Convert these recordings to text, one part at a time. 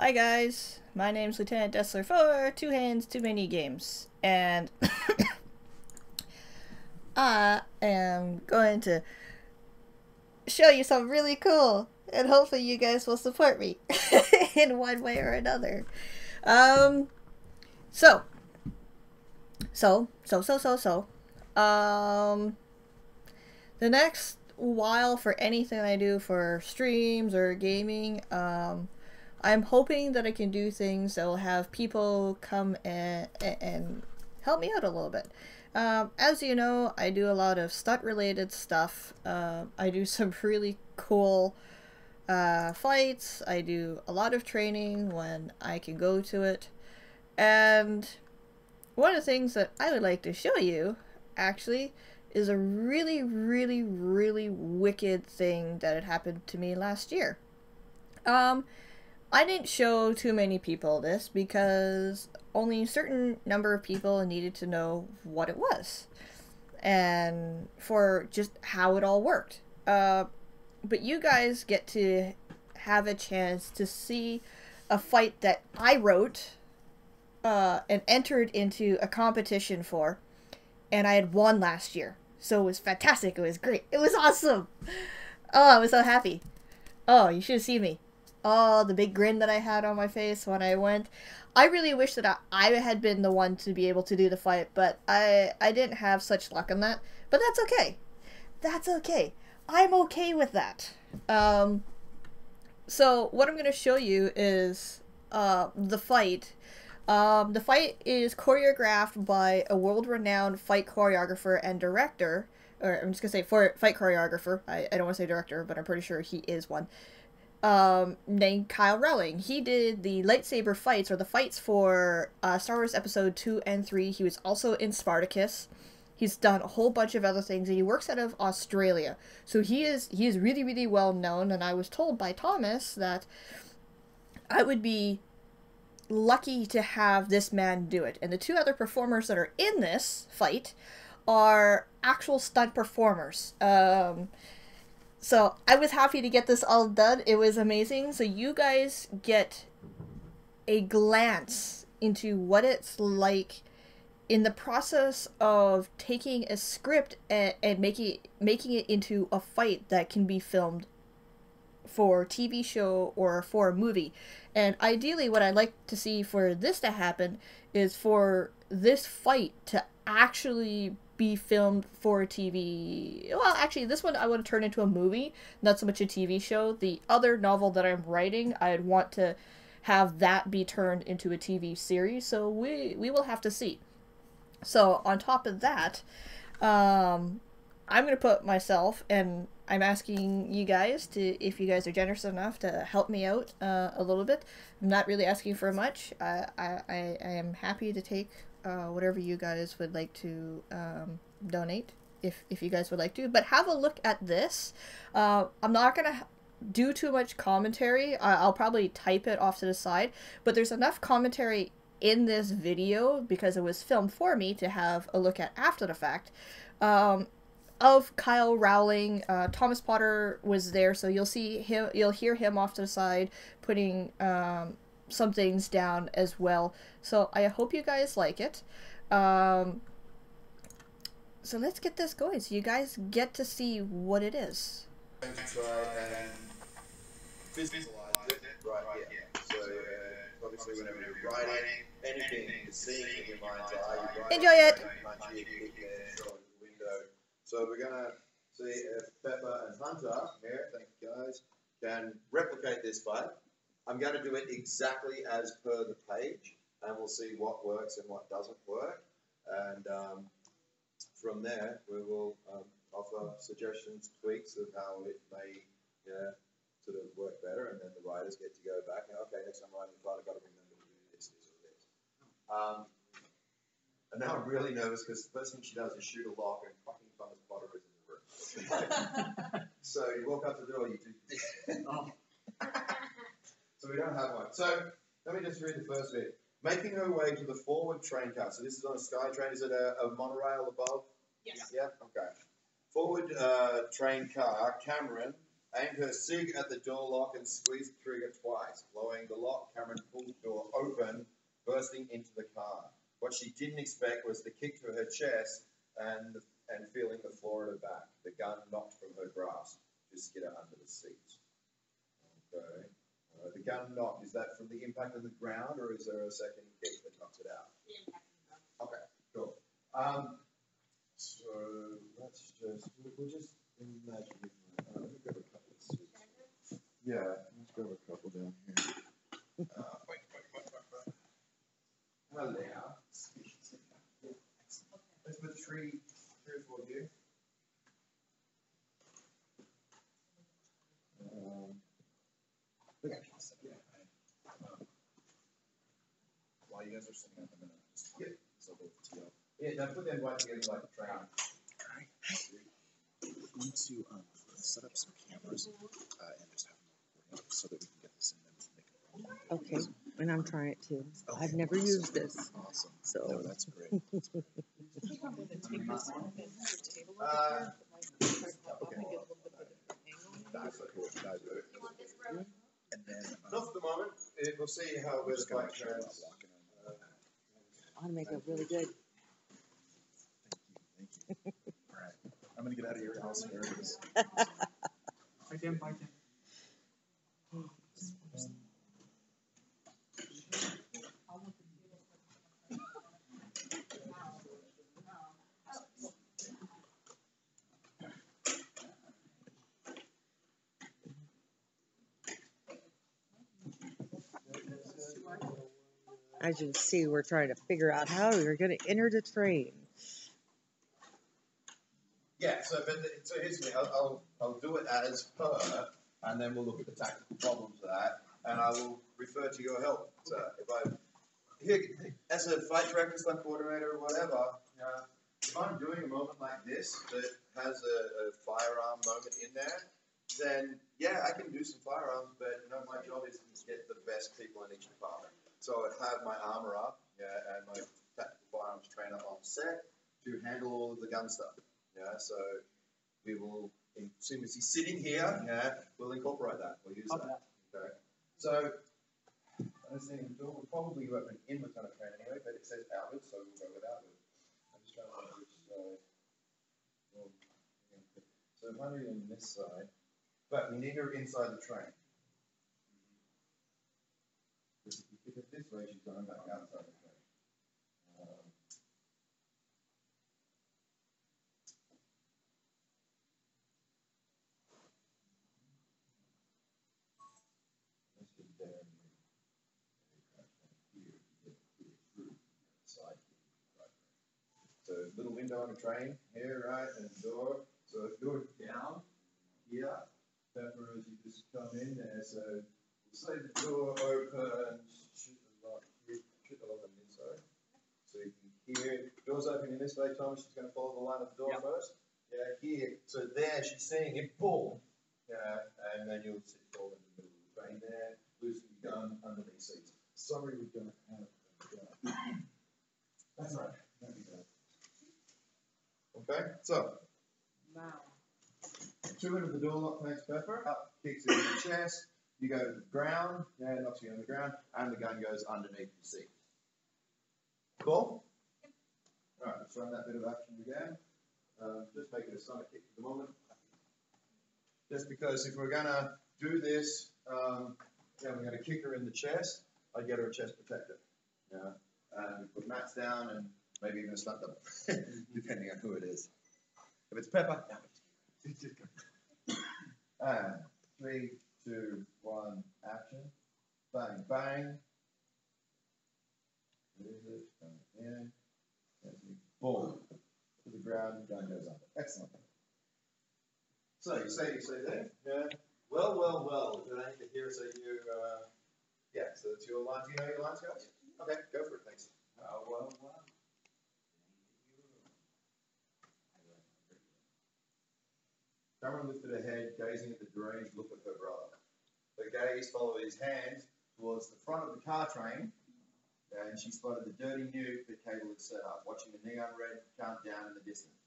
Hi guys, my name's Lt.Destler for Two Hands Too Many Games, and I am going to show you something really cool, and hopefully you guys will support me in one way or another. So, the next while for anything I do for streams or gaming, I'm hoping that I can do things that will have people come and help me out a little bit. As you know, I do a lot of stunt related stuff. I do some really cool fights. I do a lot of training when I can go to it. And one of the things that I would like to show you, actually, is a really wicked thing that had happened to me last year. I didn't show too many people this because only a certain number of people needed to know what it was and for just how it all worked. But you guys get to have a chance to see a fight that I wrote and entered into a competition for, and I had won last year. So it was fantastic. It was great. It was awesome. Oh, I was so happy. Oh, you should have seen me. Oh, the big grin that I had on my face when I went. I really wish that I had been the one to be able to do the fight, but I didn't have such luck on that. But that's okay. That's okay. I'm okay with that. So what I'm going to show you is the fight. The fight is choreographed by a world-renowned fight choreographer and director. Or I'm just going to say fight choreographer. I don't want to say director, but I'm pretty sure he is one. Named Kyle Rowling. He did the lightsaber fights, or the fights for Star Wars Episode 2 and 3. He was also in Spartacus. He's done a whole bunch of other things, and he works out of Australia. So he is really well known, and I was told by Thomas that I would be lucky to have this man do it. And the two other performers that are in this fight are actual stunt performers. So I was happy to get this all done. It was amazing. So you guys get a glance into what it's like in the process of taking a script and making it into a fight that can be filmed for TV show or for a movie. And ideally what I'd like to see for this to happen is for this fight to actually be filmed for TV. Well, actually, this one I want to turn into a movie, not so much a TV show. The other novel that I'm writing, I'd want to have that be turned into a TV series, so we will have to see. So, on top of that, I'm going to put myself, and I'm asking you guys to, if you guys are generous enough, to help me out a little bit. I'm not really asking for much. I am happy to take whatever you guys would like to donate, if you guys would like to. But have a look at this. I'm not going to do too much commentary. I'll probably type it off to the side. But there's enough commentary in this video, because it was filmed for me to have a look at after the fact, of Kyle Rowling. Thomas Potter was there, so you'll see him, you'll hear him off to the side putting some things down as well. So I hope you guys like it. So let's get this going, so you guys get to see what it is. Try and visualize it right here. So obviously whenever you're writing anything, you're seeing in your mind's eye. Enjoy it! So we're going to see if Pepper and Hunter here, thank you guys, can replicate this fight. I'm going to do it exactly as per the page, and we'll see what works and what doesn't work. And from there, we will offer suggestions, tweaks of how it may sort of work better, and then the writers get to go back and, okay, next time I'm writing the fight, I've got to remember to do this or this. And now I'm really nervous because the first thing she does is shoot a lock, and fucking Thomas Potter is in the room. So you walk up to the door, you do this. So we don't have one. So let me just read the first bit. Making her way to the forward train car. So this is on a sky train. Is it a monorail above? Yes. Yeah. Okay. Forward train car. Cameron aimed her SIG at the door lock and squeezed the trigger twice. Blowing the lock, Cameron pulled the door open, bursting into the car. What she didn't expect was the kick to her chest and feeling the floor at her back. The gun knocked from her grasp. Just skid her under the seat. Okay. The gun knocked. Is that from the impact of the ground, or is there a second kick that knocks it out? The impact of the ground. Okay, cool. So let's we'll just imagine. Let me grab a couple of seats. Yeah, let's grab a couple down here. Wait. Hello. Let's put three or four here. While you guys are sitting up, I'm gonna just so we'll tee up. Yeah, now put them right together like a train. Alright. We need to set up some cameras and just have them recording so that we can get this in and make it. Okay, and I'm trying it too. Okay. I've never used this. Awesome. So. No, that's great. That's cool. That's good. And then Not for the moment. We'll see how it goes. walking I want to make it really good. Thank you. All right. I'm gonna get out of your house here. Again. As you can see, we're trying to figure out how we're going to enter the train. Yeah, so here's the thing. I'll do it as per, and then we'll look at the tactical problems of that, and I will refer to your help. So as a fight director, stunt coordinator, or whatever, if I'm doing a moment like this that has a firearm moment in there, then yeah, I can do some firearms, but my job is to get the best people in each department. So I'd have my armourer, and my tactical firearms trainer on set to handle all of the gun stuff. So we will, as soon as he's sitting here, we'll incorporate that. We'll use that. Okay. So I was thinking the door will probably open inwards on a train anyway, but it says outwards, so we'll go with outwards. I'm just trying to find which side. So 100 on this side, but we need her inside the train. If you pick it this way, she's going back outside the train. Let's just there and so little window on the train here, right, and door. So if you're down here, Pepper, as you just come in there, so we'll say the door open, shoot the light on the inside. So you can hear, door's opening this way, Tom, she's going to follow the line of the door first. Yeah, here. So there, she's seeing it, boom. And then you'll sit forward in the middle of the train there, loosen your gun under these seats. Sorry, we don't have a gun. That's right. That'd be good. Okay, so. Wow. 2 into the door lock, thanks, Pepper. Up, kicks it in the chest. You go to the ground, knocks you on the ground, and the gun goes underneath the seat. Cool? Alright, let's run that bit of action again. Just make it a stomach kick for the moment. Just because if we're going to do this, we're going to kick her in the chest, I'd get her a chest protector. And put mats down and maybe even a stunt double, depending on who it is. If it's Pepper, and 3, 2, 1, action. Bang, bang. What is it? In. Boom. To the ground, gun goes under. Excellent. So you say there. Yeah. Well. Did I need to hear so you? Yeah. So it's your lines. Do you know your lines, guys? Okay, go for it. Thanks. Well. Cameron lifted her head, gazing at the deranged look of her brother. Her gaze followed his hand towards the front of the car train, and she spotted the dirty nuke that Cable had set up, watching the neon red countdown in the distance.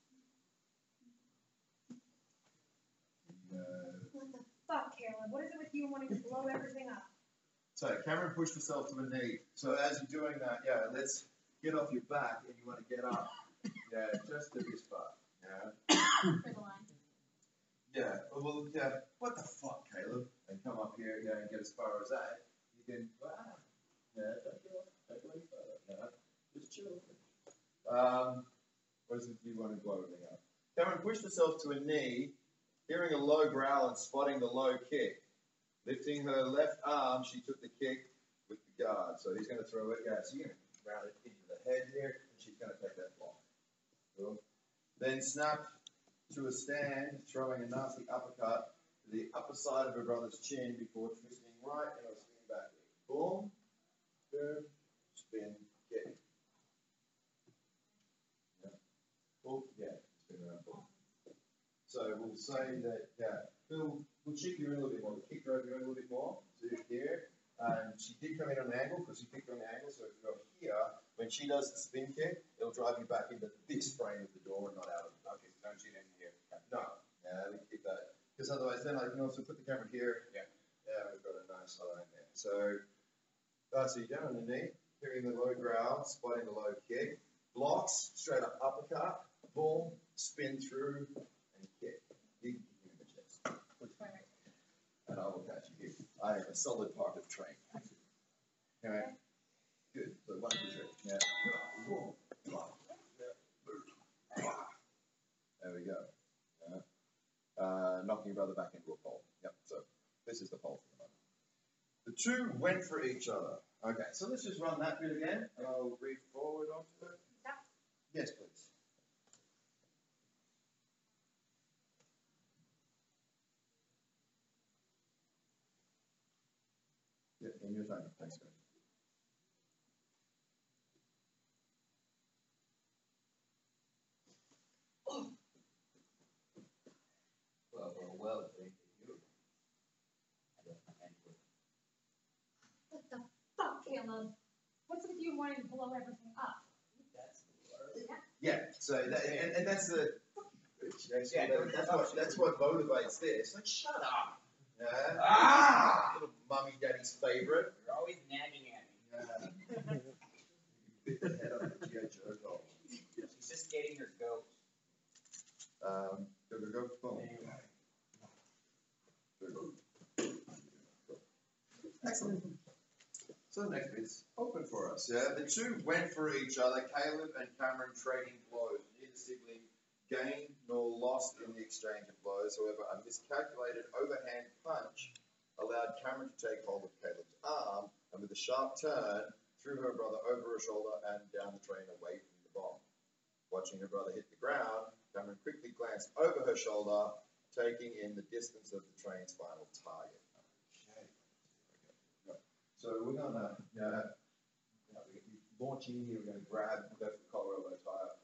Caleb. What is it with you wanting to blow everything up? So Cameron pushed herself to a knee. So as you're doing that, yeah, let's get off your back and you want to get up. Yeah, just to this part. Yeah. For the line. Yeah. Well, yeah. What the fuck, Caleb? And come up here, yeah, and get as far as that. You can, yeah, don't go any further. Yeah. Just chill. What is it you want to blow everything up? Cameron pushed herself to a knee, hearing a low growl and spotting the low kick. Lifting her left arm, she took the kick with the guard. So he's going to throw it. Yeah, so you're going to round it into the head here, and she's going to take that block. Cool. Then snapped to a stand, throwing a nasty uppercut to the upper side of her brother's chin before twisting right and a spin backwards. Boom, boom, spin, kick. Yeah. Boom, yeah, spin around, boom. So we'll say that, yeah, we'll check you in a little bit more. We'll kick her over you in a little bit more. So you're here. And she did come in on an angle because you kicked on the angle. So if you go here, when she does the spin kick, it'll drive you back into this frame of the door and not out of it. Okay, so don't shoot in here. No. Yeah, we keep that. Because otherwise, then I can also put the camera here. Yeah. Yeah, we've got a nice line there. So you're down on the knee, hearing the low growl, spotting the low kick, blocks, straight up uppercut, boom, spin through, and kick. You can kick him in the chest. And I will catch you here. I am a solid part of the train. Okay. Good. So one, two, three. Yeah. There we go. Knocking your brother back into a pole. Yep. So this is the pole for the moment. The two went for each other. Okay. So let's just run that bit again, and I'll read forward onto it. Yes, please. Yeah, in your time. Thanks, guys. Well, thank you. What the fuck, Caleb? What's with you wanting to blow everything up? That's the word. Yeah. So that, and that's the. Yeah, that's what motivates this. Like, shut up. Yeah. Little mummy daddy's favorite. You're always nagging at me. Yeah. Bit the head on the G.I. Joe doll. She's just getting her goat. Go. Boom. Excellent. So the next bit's open for us. Yeah, the two went for each other. Caleb and Cameron trading blows. Neither sibling gained nor lost in the exchange of blows. However, a miscalculated overhand punch allowed Cameron to take hold of Caleb's arm and with a sharp turn threw her brother over her shoulder and down the train away from the bomb. Watching her brother hit the ground, Cameron quickly glanced over her shoulder, taking in the distance of the train's final target. Okay. So we're going to launch in here. We're going to grab, go for the collar elbow tie up.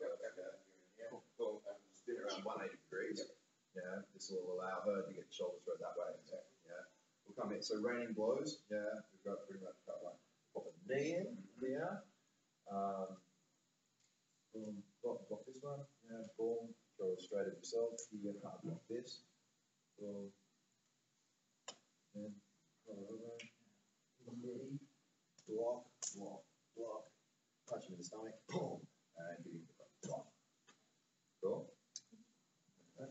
Cool. And spin around 180 degrees. Yep. Yeah. This will allow her to get the shoulder thrown that way. Exactly. Yeah. We'll come in. So raining blows. Yeah. We've got pretty much cut one. Pop a knee in here. Boom. Block this one. Yeah. Boom. Throw it straight at yourself. You get hard block this. Boom. Then collar over. Knee. Block. Punch him in the stomach. Boom. And give him the block. Cool. Okay.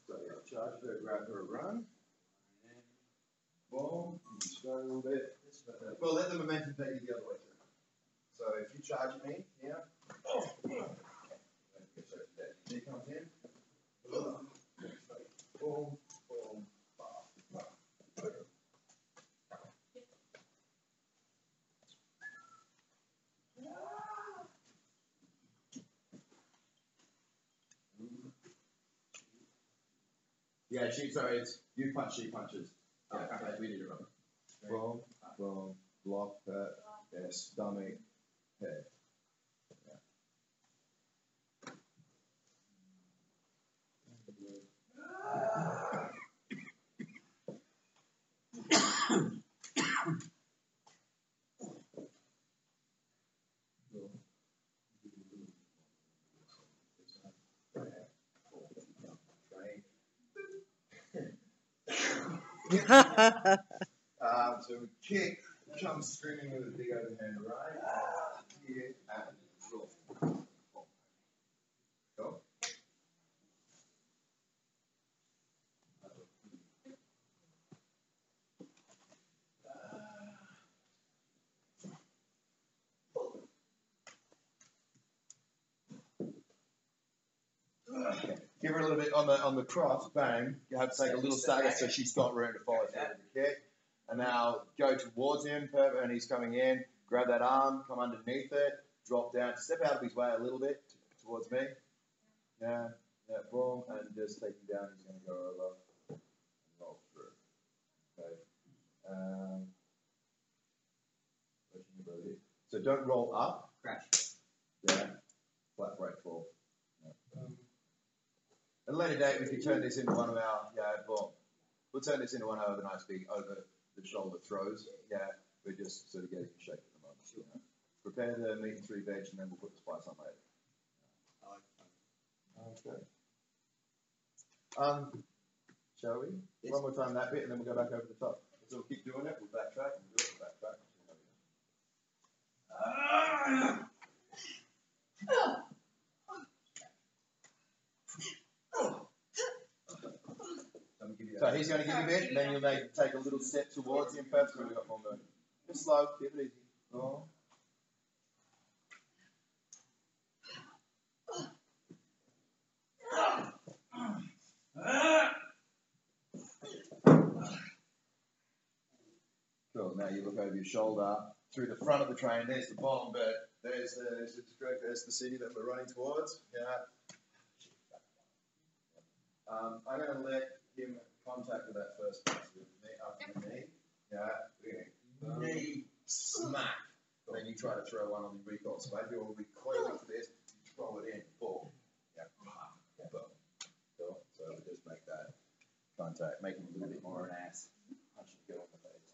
So yeah, charge her, grab her, run. And boom. You start a little bit. Well, let the momentum take you the other way through. So if you charge at me, yeah. He comes in. Boom. Boom. Yeah, it's you punch, she punches. Yeah, okay. We need to run. Boom, block, yeah, stomach, head. Yeah. So we kick, comes screaming with a big overhand right here and roll. Go. Give her a little bit on the cross, bang. You have to take a little stagger so she's got room to follow through with the kick. And now go towards him, perfect, and he's coming in. Grab that arm, come underneath it, drop down, step out of his way a little bit towards me. Yeah, boom, and just take him down. He's going to go over and roll through. Okay. So don't roll up. Crash. Yeah. Flat break fall. Yeah. At a later date, we can turn this into one of our, we'll turn this into one of our nice big over the shoulder throws. Yeah, we're just sort of getting in shape at the moment. You know. Prepare the meat and 3 veg, and then we'll put the spice on later. Okay. Shall we? Yes. One more time that bit, and then we'll go back over the top. So we'll keep doing it. We'll backtrack and do it. We'll backtrack. So he's going to give you a bit, and then you'll take a little step towards him first. We've got more movement. Just slow, keep it easy. Oh. Cool. Now you look over your shoulder through the front of the train. There's the bomb, but there's the city that we're running towards. Yeah. I'm going to let him contact with that first pass with me after the knee. Yeah. Knee smack. And then you try to throw one on the recoil. So maybe we'll be clearly for this. Throw it in. Boom. Yeah. Boom. Cool. So we just make that contact. Make him a little bit more an ass. Punch him good on the face.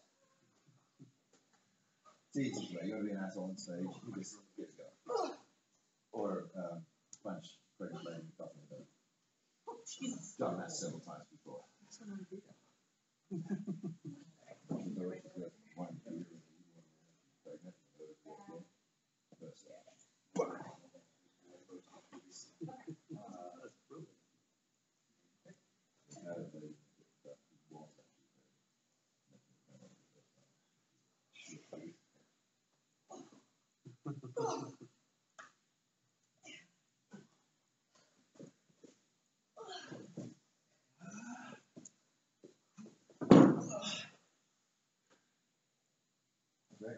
It's easy, right? You want to be an asshole on stage. You just get it going. Or punch Craig Lane off in the bed. Done that several times before.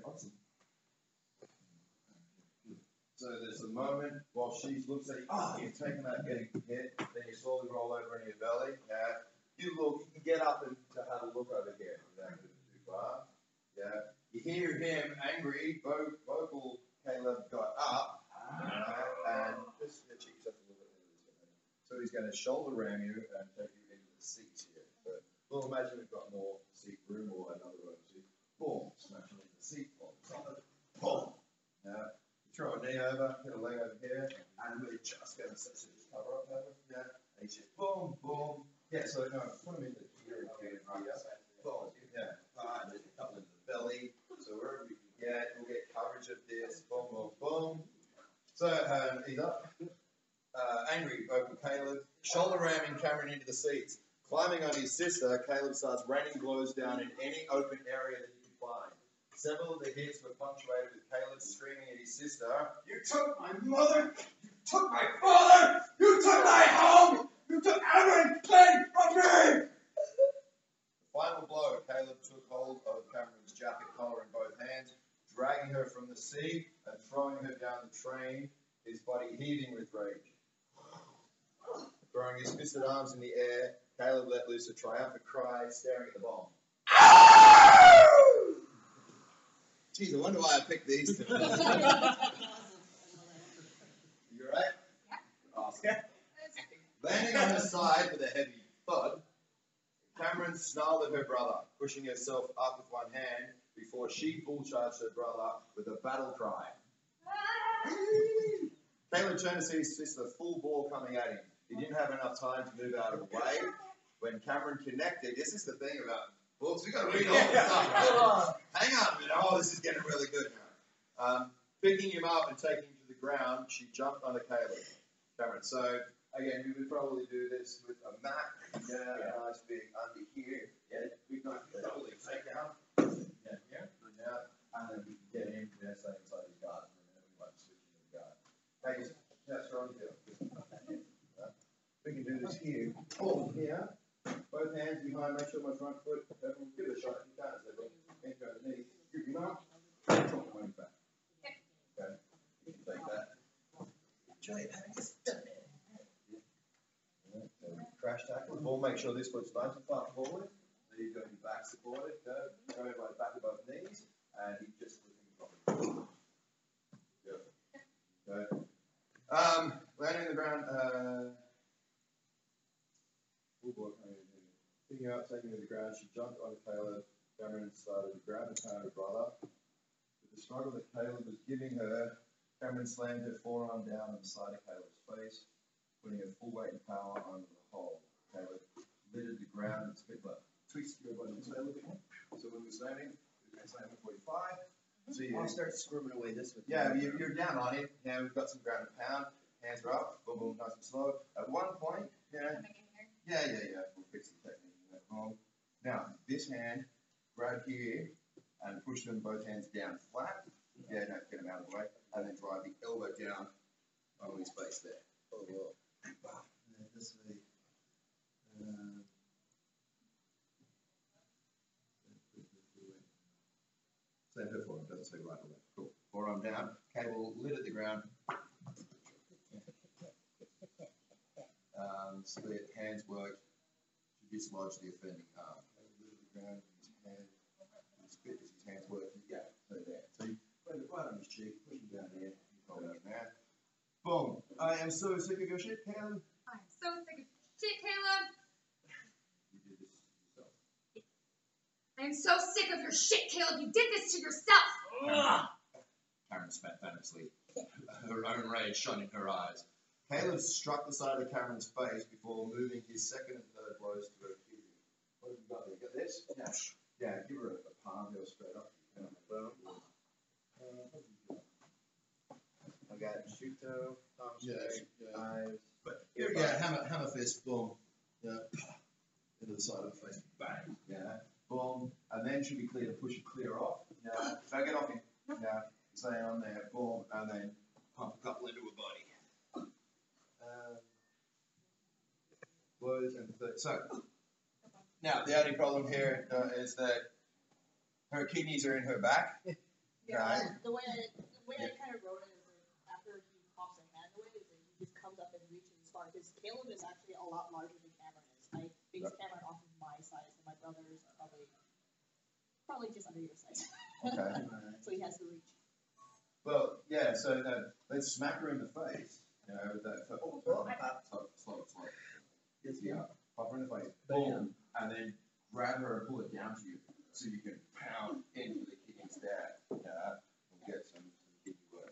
Awesome. So there's a moment while she looks at you, you're taking that getting hit, then you slowly roll over into your belly. Yeah. You can get up and to have a look over here without going too far. Yeah. You hear him angry, vocal Caleb got up, and just check yourself a little bit. So he's going to shoulder ram you and take you into the seats here. So we'll imagine we've got more seat room or another row of seats. Boom, smash him into the seat, boom. Yeah. Throw a knee over, hit a leg over here, and we're just going to just cover up over. Yeah. And he's just boom, boom. Yeah, so no, put him in the gear again, right? Boom. Yeah. And then a couple into the belly. So wherever we can get, we'll get coverage of this. Boom, boom, boom. So he's up. Angry, vocal Caleb. Shoulder ramming Cameron into the seats. Climbing on his sister, Caleb starts raining blows down in any open area that he can find. Several of the hits were punctuated with Caleb screaming at his sister, "You took my mother! You took my father! You took my home! You took everything from me!" The final blow, Caleb took hold of Cameron's jacket collar in both hands, dragging her from the seat and throwing her down the train, his body heaving with rage. Throwing his fisted arms in the air, Caleb let loose a triumphant cry, staring at the bomb. Jeez, I wonder why I picked these two. You alright? Awesome. Landing on her side with a heavy thud, Cameron snarled at her brother, pushing herself up with one hand before she bull-charged her brother with a battle cry. Caleb turned to see his sister full ball coming at him. He didn't have enough time to move out of the way. When Cameron connected, this is the thing about books. We got to read all the stuff. Hang on a minute. Oh, this is getting really good now. Picking him up and taking him to the ground, she jumped on the Cameron. So again, we would probably do this with a mat. Yeah, a nice big under here. Yeah, big nice double takedown. Yeah, yeah. And then we can get in there, stay inside his guard, and then we might switch into the guard. Hey, that's strong feel. We can do this here. Hold here. Both hands behind, make sure my front foot, give it a shot. You can't, so hands go underneath. Scoop him up. Drop the money back. Okay. You can take that. Enjoy having a stunt. So crash tackle. Ball, make sure this foot's nice and far forward. So you've got your back supported. Go right back above knees. And he just flipping good. Okay. Landing on the ground. Picking her up, taking her to the ground. She jumped on Caleb. Cameron started to grab the pound her brother. With the struggle that Caleb was giving her, Cameron slammed her forearm down on the side of Caleb's face, putting her full weight and power onto the hole. Caleb littered the ground. It's a bit like twist your body this way a little bit more. So when we're slamming, we're slamming 45. So I'll start squirming away this way. Yeah, you're down on it. Now we've got some ground and pound. Hands are up. Boom, boom, nice and slow. At one point, yeah. We'll fix the technique. Now, this hand, grab here and push them both hands down flat. Yeah, no, get them out of the way. And then drive the elbow down on his face there. Oh, well. This way. Say her forearm, doesn't say right or left. Cool. Forearm down, cable lid at the ground. Split, hands work. Dislodge the offending arm. Lid at the ground, his hand. Split as his hands work. Yeah, so there. So you put it right on his cheek, push him down there, hold out there. Boom. I am so sick of your shit, Caleb. I'm so sick of shit, Caleb. You did this yourself. I am so sick of your shit, Caleb. You did this to yourself. Cameron spat famously. Her own rage shone in her eyes. Caleb struck the side of Cameron's face before moving his second and third blows to her kidney. What have you got there? Got this? Yeah, give her a palm heel straight up. I got Shuto, palm straight, eyes. But here we go, hammer fist, boom. Yeah. Into the side of the face, bang. Yeah. Boom. And then should be clear to push it clear off. Yeah. Don't get off him. Yeah. Stay on there, boom, and then pump a couple into her body. Blows and so now the only problem here is that her kidneys are in her back. Yeah, right? the way I kind of wrote it is like after he pops a hand away, is like he just comes up and reaches as far because Caleb is actually a lot larger than Cameron is. I base Cameron off of my size, and my brothers are probably just under your size. Okay. So he has to reach. Well, yeah. So let's smack her in the face. You know, with that. Slow. Yeah. Pop her in the face. Boom. And then grab her and pull it down to you, so you can pound into the kidneys there. Yeah. And get some kidney work.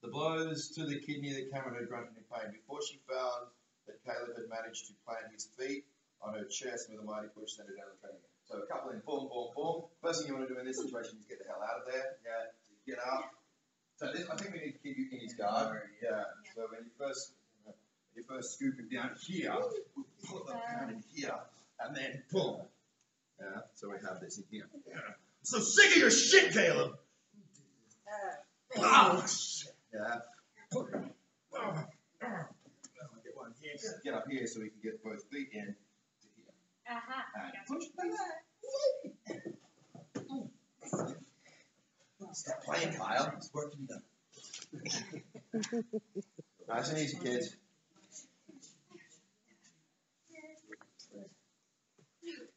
The blows to the kidney that Cameron had grunted in pain. Before she found that Caleb had managed to plant his feet on her chest with a mighty push, sent her down the training. So a couple in, boom, boom, boom. First thing you want to do in this situation is get the hell out of there. Yeah. So you get up. So this, I think we need to keep you in his guard. Yeah. So when you first scoop him down here, pull the pound in here, and then boom. Yeah. So we have this in here. Yeah. I'm so sick of your shit, Caleb. Oh, shit. Yeah. Get one here. Get up here so we can get both feet in to here. And push. Stop playing, Kyle. It's work to be done. Nice and easy, kids.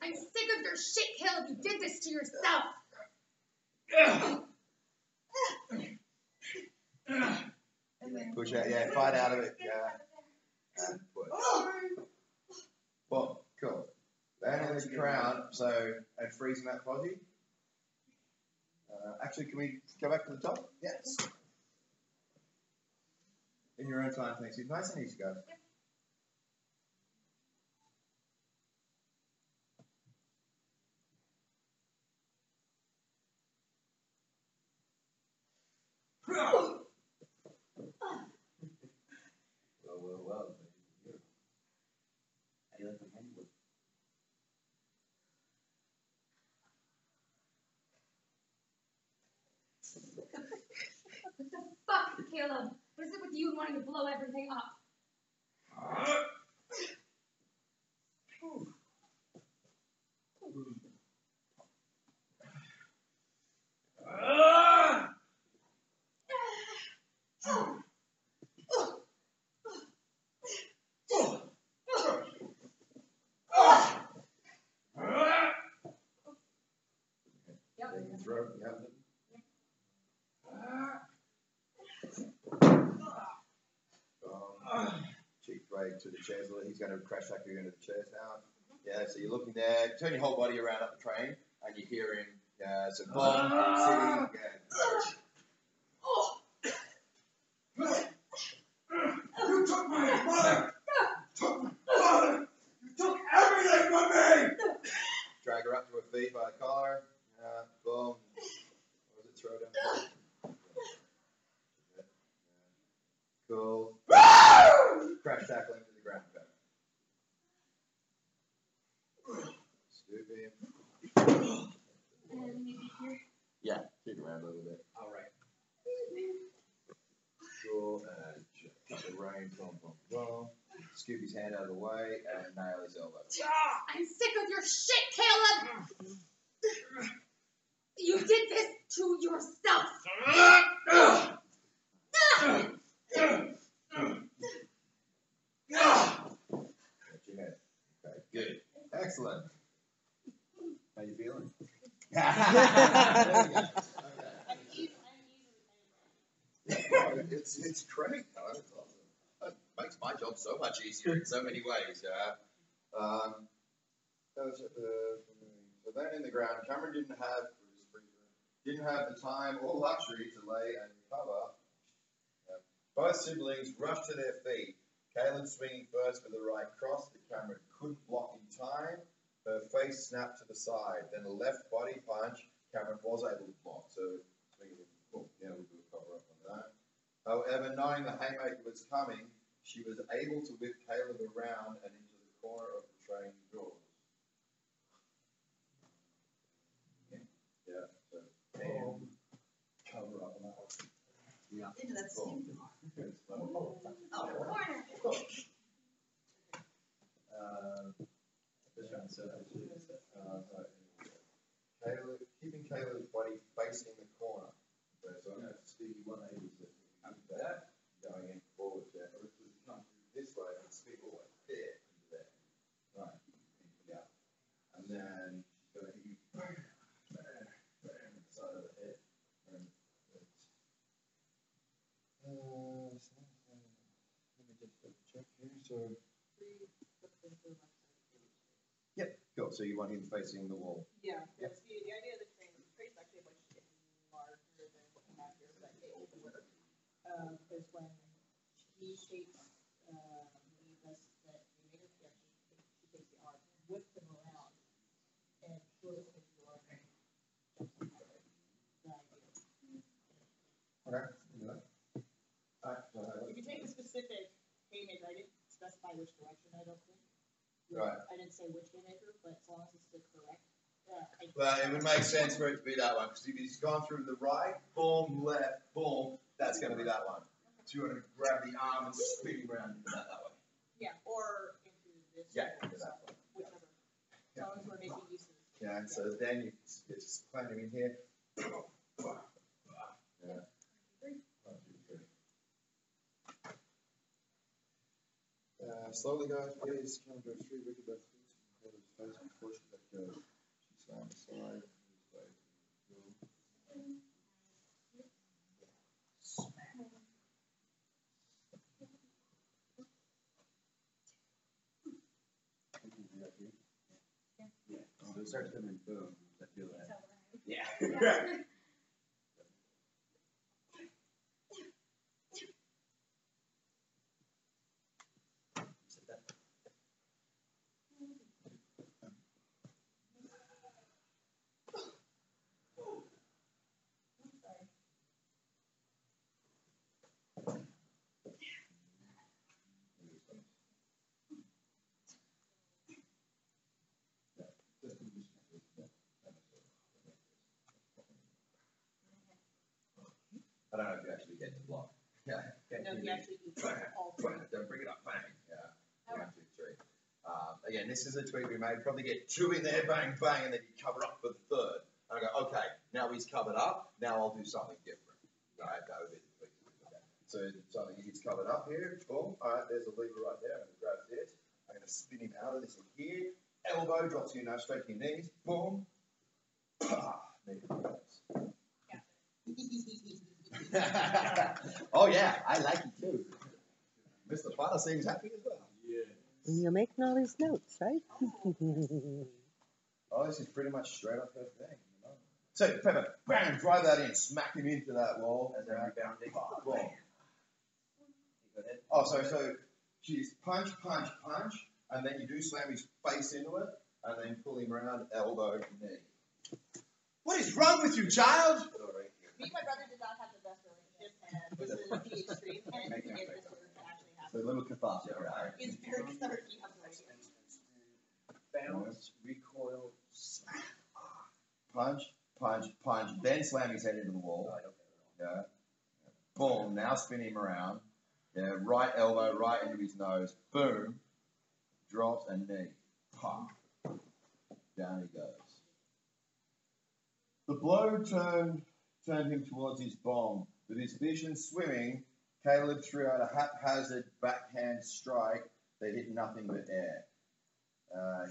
I'm sick of your shit, Caleb. You did this to yourself. Push out, yeah, fight out of it, yeah. And push. Well, cool. Landing this crown, so, and freezing that fuzzy. Actually, can we go back to the top? Yes. In your own time, thanks. Nice and easy, guys. How do you like my handiwork? What the fuck, Caleb? What is it with you and wanting to blow everything up? Yep. They can throw it, you have it. Cheek break to the chairs. He's going to crash back you into the chairs now. Yeah, so you're looking there. Turn your whole body around up the train, and you're hearing, so bomb, city, You took my mother! You took everything from me! drag her up to her feet by the collar. Boom. What was it? Throw down. Cool. Crash tackle into the ground. Stooping. And maybe here. Yeah, kick around a little bit. All right. Cool. And cut the rein. Boom, boom, boom. Scoop his hand out of the way and nail his elbow. I'm sick of your shit, Caleb! You did this to yourself! Touch your head. Okay, good. Excellent. How you feeling? It's great. No, it's awesome. It makes my job so much easier in so many ways. So then in the ground, Cameron didn't have the time or luxury to lay and recover. Both siblings rushed to their feet. Caleb swinging first for the right cross that Cameron couldn't block in time. Her face snapped to the side. Then a left body punch Cameron was able to block. So swinging, we'll do a cover up on that. However, knowing the haymaker was coming, she was able to whip Caleb around and into the corner of the train doors. Yeah, so bam, cover up on that one. Yeah. Into that Cool. Corner! This one, so Caleb, keeping Caleb's body facing the corner. So I'm going to speed 180 to that, going in forward there. Or if we come this way, I'm speed all the way there, into there. Right, yeah. And then she's going to hit you, bam, the side of the head. Let me just double check here. So, yep, cool. So you want him facing the wall. Yeah, Yep. the idea of the train is actually much larger than what we have here, but it will work. Because when he shakes us that we made a connection, she takes the arm, whips him around, and throws him to our train. The idea. Okay. Do that. You can take a specific haymaker. I didn't specify which direction, I don't think. Right. I didn't say which haymaker, but as long as it's the correct. Well, it would make sense for it to be that one, because if he's gone through the right, boom, left, boom, that's going to be that one. So you want to grab the arm and spin him around into that way. Yeah, or into this. Yeah, into that one. Whichever. As long as we're making use of this. Yeah, so then you just plant him in here. Yeah. 1, 2, 3. Slowly, guys, please. Come go through. Wicked left foot. Hold his face before she let go. She's on the side. Yeah. So it starts coming boom. I feel that. Yeah. get to block. Yeah. No, he actually eats all three. Don't bring it up, bang. Yeah. 1, 2, 3. Again, this is a tweak we made. Probably get 2 in there, bang, bang, and then you cover up for the 3rd. And I go, okay, now he's covered up. Now I'll do something different. Right? That would be the tweak. Okay. So something he's covered up here. Boom. All right, there's a lever right there. I'm going to grab this. I'm going to spin him out of this in here. Elbow drops you now straight to your knees. Boom. Knee goes. Oh yeah, I like it too. Mr. Father seems happy as well. Yeah. You're making all these notes, right? Oh, this is pretty much straight off her thing. You know? So, Pepper, bang, drive that in, smack him into that wall, and then rebounding. Boom. Oh, so she's punch, punch, punch, and then you do slam his face into it, and then pull him around, elbow, knee. What is wrong with you, child? Me and my brother did not have the best relationship, and this is the extreme end to get this order to actually happen. So a little catharsis, right? It's very cathartic. Bounce, recoil, slap. Punch, punch, punch, then slam his head into the wall. Yeah. Boom, now spin him around. Yeah, right elbow, right into his nose. Boom. Drops a knee. Pop. Down he goes. The blow turned him towards his bomb. With his vision swimming, Caleb threw out a haphazard backhand strike that hit nothing but air.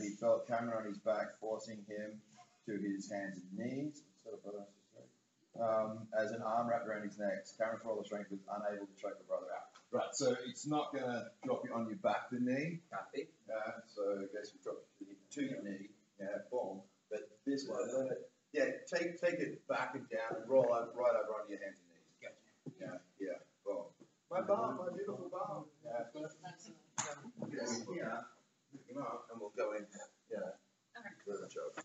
He felt Cameron on his back, forcing him to his hands and knees. As an arm wrapped around his neck, Cameron, for all the strength, was unable to choke the brother out. Right, so it's not going to drop you on your back, the knee. Can't be. So I guess we drop it to your knee. Yeah, boom. But this one, take it back and down and roll right over onto your hands and knees. Gotcha. Yeah, boom. My bomb, my beautiful bomb. Yeah, pick him up and we'll go in. Yeah. Okay. With a choke.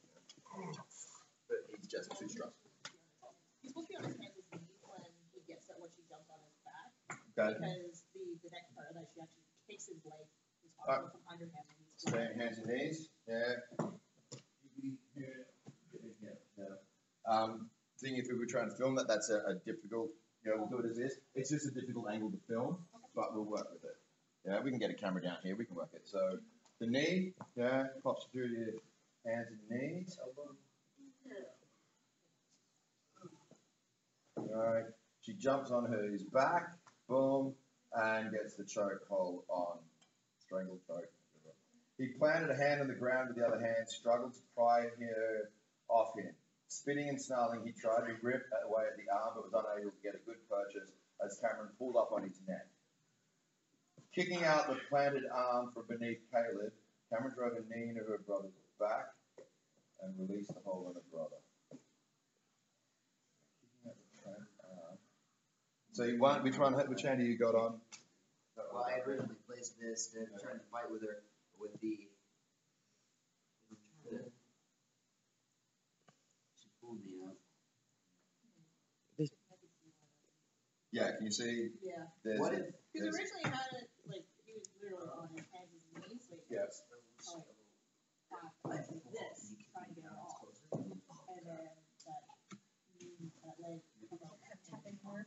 But he's just too strong. He's supposed to be on his hands and knees when he gets it, when she jumps on his back. Okay. Because the next part of that, she actually takes his leg, his arm from under him. Stay on hands and knees. Yeah. Thing if we were trying to film that, that's a difficult, we'll do it as is. It's just a difficult angle to film, but we'll work with it. Yeah, we can get a camera down here, we can work it. So the knee, pops through your hands and knees. Alright, she jumps on his back, boom, and gets the choke hold on. Strangle choke. He planted a hand on the ground with the other hand, struggled to pry her off him. Spitting and snarling, he tried to rip away at the arm, but was unable to get a good purchase as Cameron pulled up on his neck. Kicking out the planted arm from beneath Caleb, Cameron drove a knee into her brother's back and released the hold on her brother. Kicking out the planted arm. So you want, which hand do you got on? Well, I originally placed this to try to fight with her with the. She pulled me out. Yeah, can you see? Yeah. What if? Because originally had it, like, he was literally on his hands and knees, like, Yes. like this, trying to get it off. And then that leg come out, tapping more.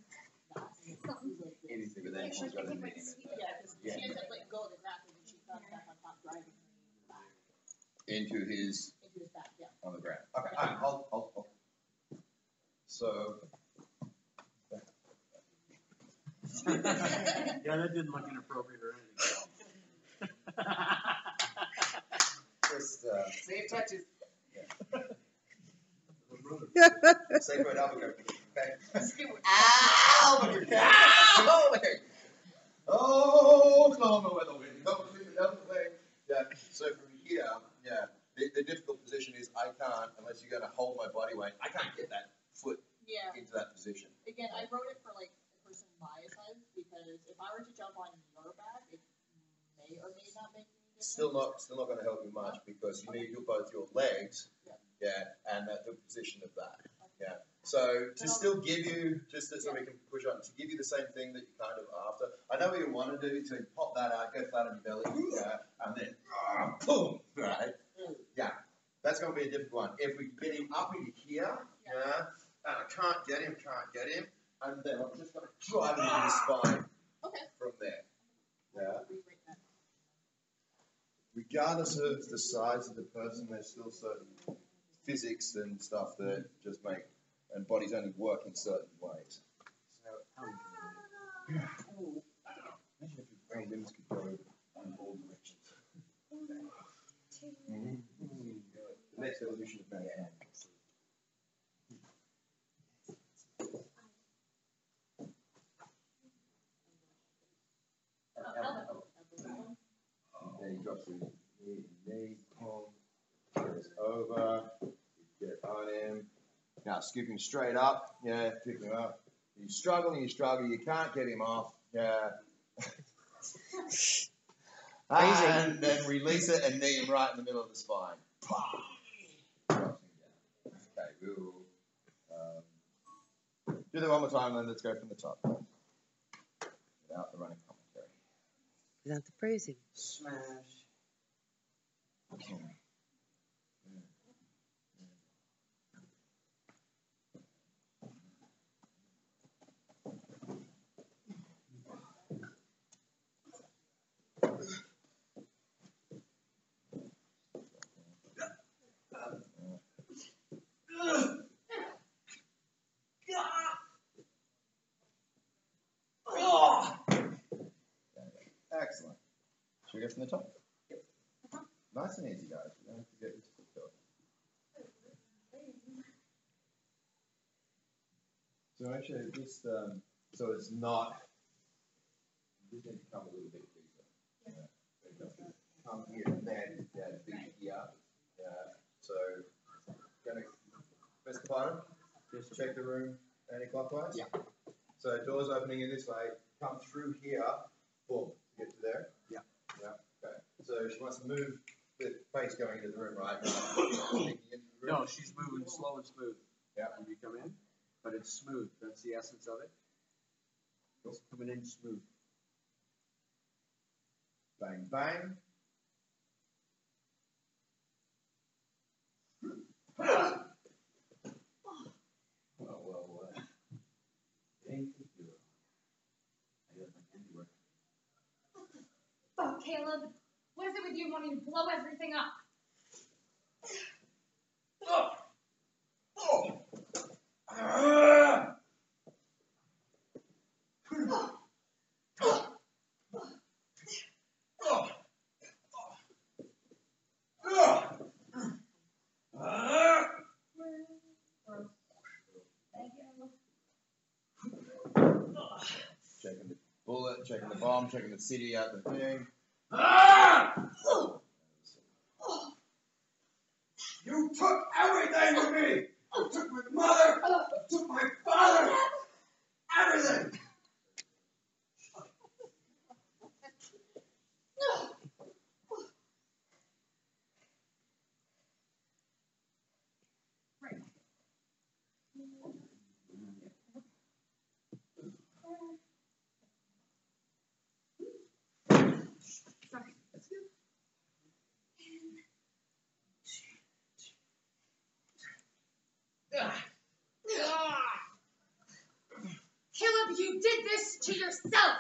Anything, but then she's got a knee in it. Yeah, because she ends up letting go of the grapple and she comes back on top, driving back. Into his back, yeah. on the ground. Okay, hold. So. Yeah, that didn't look inappropriate or anything. Just Same touches. safe right Albuquerque. Okay. Albuquerque. Albuquerque. Oh, Oklahoma weather wind. Don't leave the other thing. Yeah. So from here, the difficult position is I can't, unless you're going to hold my body weight, I can't get that foot into that position. Again, I wrote it for like a person my size because if I were to jump on your back, it may or may not make me difference. Still not going to help you much because you need both your legs, and the position of that. Yeah. So to still give you, so we can push on, to give you the same thing that you're kind of after. I know what you want to do, so you pop that out, go flat on your belly, and then boom, right? Yeah. That's going to be a difficult one. If we get him up into here, and I can't get him, and then I'm just going to drive it into the spine Okay. from there. Yeah. Regardless of the size of the person, there's still certain physics and stuff that just make, and bodies only work in certain ways. So, how imagine if your brain limbs could go in all directions. The next evolution of mankind. Then he drops his knee, goes over, get on him. Now scoop him straight up, yeah, pick him up. You struggle, you can't get him off, yeah. And then release it and knee him right in the middle of the spine. Drops him down. Okay, we'll do that one more time, then let's go from the top. Without the running commentary. Without the praising. Smash. Okay. Excellent. Should we go from the top? Yep. Nice and easy, guys. You don't have to get this difficult. So actually, just so it's not. You just need to come a little bit deeper. Yeah. Come here and then, yeah, big here. Yeah. So, gonna press the button. Just check the room anti-clockwise. Yeah. So doors opening in this way. Come through here. Boom. Get to there. Yeah. Yeah. Okay. So she wants to move with face going into the room, right? Into the room. No, she's moving slow and smooth. Yeah. When you come in, but it's smooth. That's the essence of it. It's coming in smooth. Bang, bang. Well, ain't it good? I got my handiwork. Oh, Caleb, what is it with you wanting to blow everything up? Checking the bullet, checking the bomb, checking the city out the thing. You took everything from me! You took my mother! You took my father! Everything! Caleb, you did this to yourself!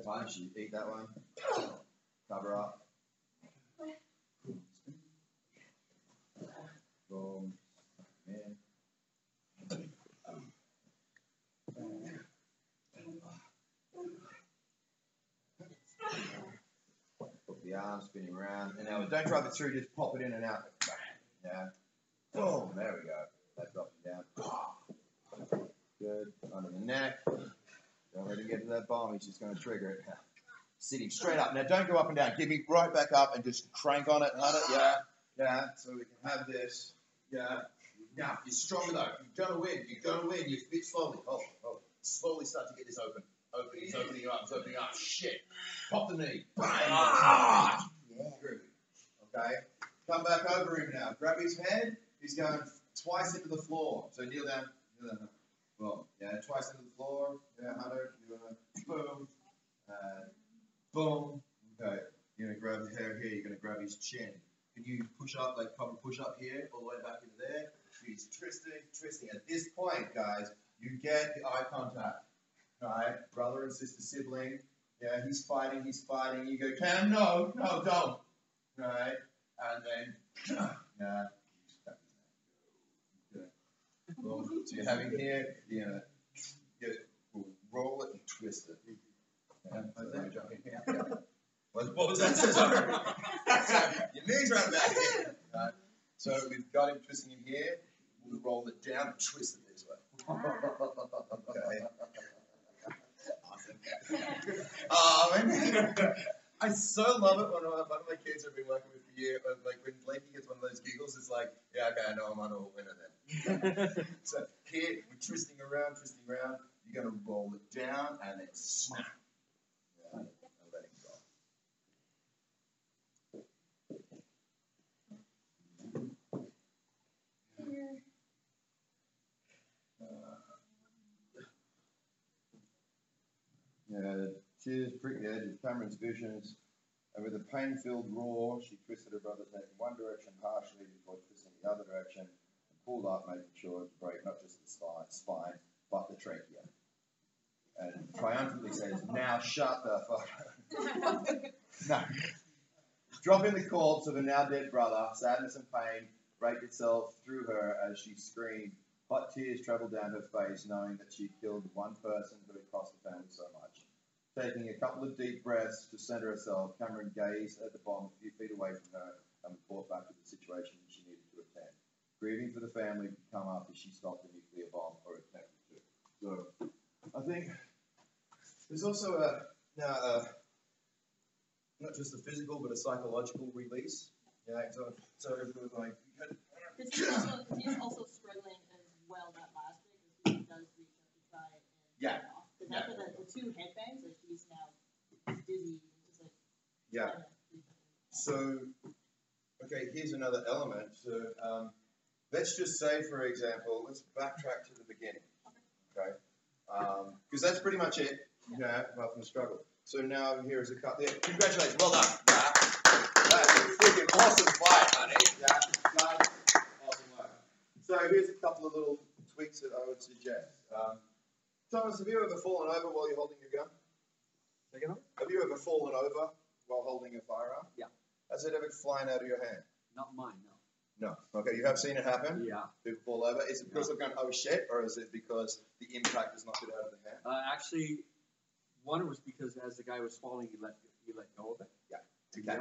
Why don't you eat that one? Cover up. Boom. Man. Put the arm spinning around. And now don't drive it through, just pop it in and out. Yeah. Boom. There we go. That drops it down. Good. Under the neck. Don't let him get to that bomb. He's just going to trigger it. Sitting straight up. Now don't go up and down. Give me right back up and just crank on it. On it. Yeah. Yeah. So we can have this. Yeah. Now you're stronger though. You're going to win. You're going to win. You fit slowly. Oh. Slowly start to get this open. It's opening up. It's opening up. Shit. Pop the knee. Bang. Yeah. Okay. Come back over him now. Grab his head. He's going twice into the floor. So kneel down. Well, yeah, twice into the floor. Yeah, Hunter. You're gonna boom. Boom. Okay. You're gonna grab the hair here. You're gonna grab his chin. Can you push up, like probably push up here, all the way back into there? He's twisting. At this point, guys, you get the eye contact. Right? Brother and sister sibling. Yeah, he's fighting. You go, Cam, no, don't. Right? And then, yeah. Okay. Well, so you're having here, you're gonna roll it and twist it. Yeah. What was that? Sorry. Your knees right back here. Right. So we've got him twisting him here. We'll roll it down and twist it this way. Okay. Awesome. I so love it when one of my kids I've been working with for years, like when Blakey gets one of those giggles, it's like, yeah, okay, I know I'm on a winner then. So here, we're twisting around. You're going to roll it down and then snap. Yeah, and let it go. Yeah, tears prick the edge of Cameron's visions, and with a pain-filled roar, she twisted her brother's neck in one direction harshly before twisting the other direction, and pulled up, making sure to break not just the spine, but the trachea. And triumphantly says, "Now shut the fuck up." No. Dropping the corpse of a now dead brother, sadness and pain raked itself through her as she screamed. Hot tears travelled down her face, knowing that she killed one person who had cost the family so much. Taking a couple of deep breaths to center herself, Cameron gazed at the bomb a few feet away from her and was brought back to the situation she needed to attend. Grieving for the family would come up as she stopped the nuclear bomb or attempted to. So, I think there's also not just a physical but a psychological release. Yeah, so it was like. He's also struggling as well that last bit because he does reach up to try and get off. Because after the two headbangs, like he's now dizzy, just like So, okay, here's another element. So, let's just say, for example, let's backtrack to the beginning. Okay, because that's pretty much it. Yeah, apart from the struggle. So now here is a cut there. Congratulations, well done. That's a freaking awesome fight, honey. Yeah, awesome work. So here's a couple of little tweaks that I would suggest. Thomas, have you ever fallen over while you're holding your gun? Second one? Have you ever fallen over while holding a firearm? Yeah. Has it ever flown out of your hand? Not mine, no. No. Okay, you have seen it happen? Yeah. People fall over. Is it because they've gone, oh shit, or is it because the impact has knocked it out of the hand? Actually, one was because as the guy was falling, he let go of it. Yeah. The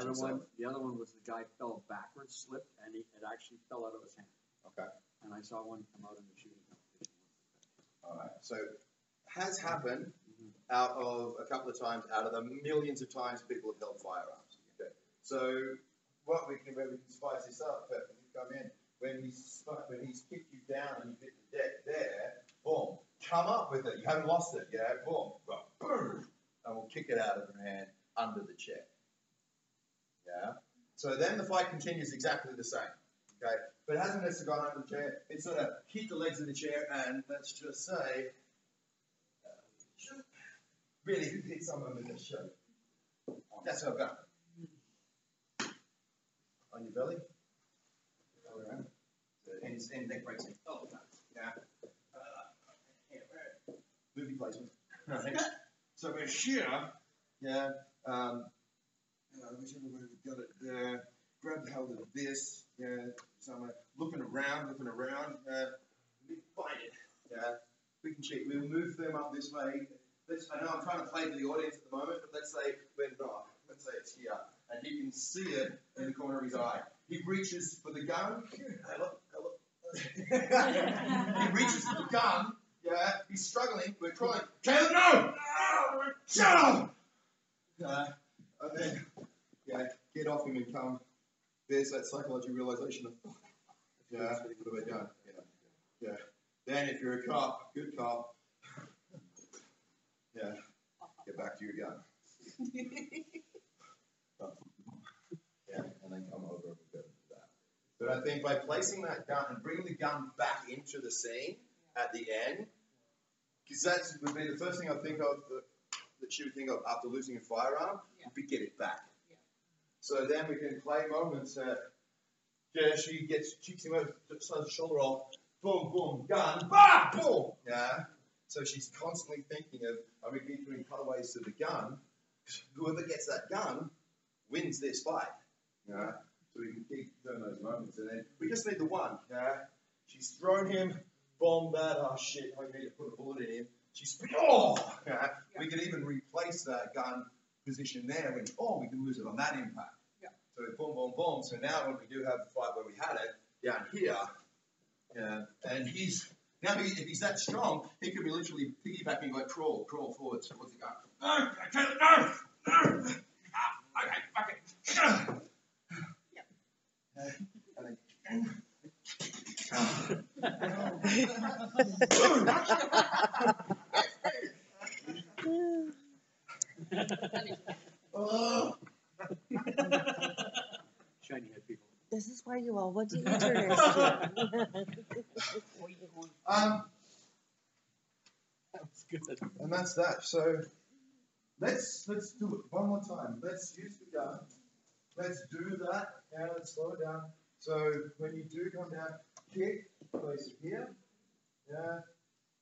other one was the guy fell backwards, slipped, and it actually fell out of his hand. Okay. And I saw one come out in the shooting competition. All right. So has happened out of a couple of times, out of the millions of times people have held firearms. Okay. So what we can spice this up, Pep, when you come in, when he's kicked you down and you hit the deck there, boom, come up with it. You haven't lost it, yeah? Boom, boom, and we'll kick it out of your hand under the chair. Yeah. So then the fight continues exactly the same. Okay. But it hasn't necessarily gone under the chair. It sort of hit the legs of the chair and let's just say, really hit someone with a show. That's how I've got it. On your belly. All around. And neck breaks in. Oh, yeah. Movie placement. Right. So we're here. Yeah. Whichever way we got it there. Grab the hold of this. Yeah. So I'm looking around. We find it. Yeah. We can check. We'll move them up this way. I know I'm trying to play to the audience at the moment, but let's say we're not. Let's say it's here. And he can see it in the corner of his eye. He reaches for the gun. Hello. He reaches for the gun. Yeah. He's struggling. We're crawling. Caleb, no! Shut up! And then, get off him and come. There's that psychological realization of, what have I done? Yeah. Then if you're a cop, good cop, get back to your gun. And then come over and go to that. But I think by placing that gun and bringing the gun back into the scene at the end, because that would be the first thing I think of that she would think of after losing a firearm. we get it back. So then we can play moments. She kicks him over, slams the shoulder off, boom, boom, gun, bah, boom. Yeah. So she's constantly thinking of, I mean, keep doing cutaways to the gun. Whoever gets that gun wins this fight. Yeah. So we can keep doing those moments, and then we just need the one. Yeah. She's thrown him, bombed that. Oh shit! I need to put a bullet in him. Yeah. We can even replace that gun position there. We can lose it on that impact. So boom, boom, boom. So now when we do have the fight where we had it down here, and if he's that strong, he could be literally piggybacking, like crawl forwards towards the gun. No, I can't. No. Okay, fuck it. Shiny head people. This is why you all want to interners. That's good. And that's that. So let's do it one more time. Let's use the gun. Let's do that. Now let's slow it down. So when you do come down, kick, place it here. Yeah.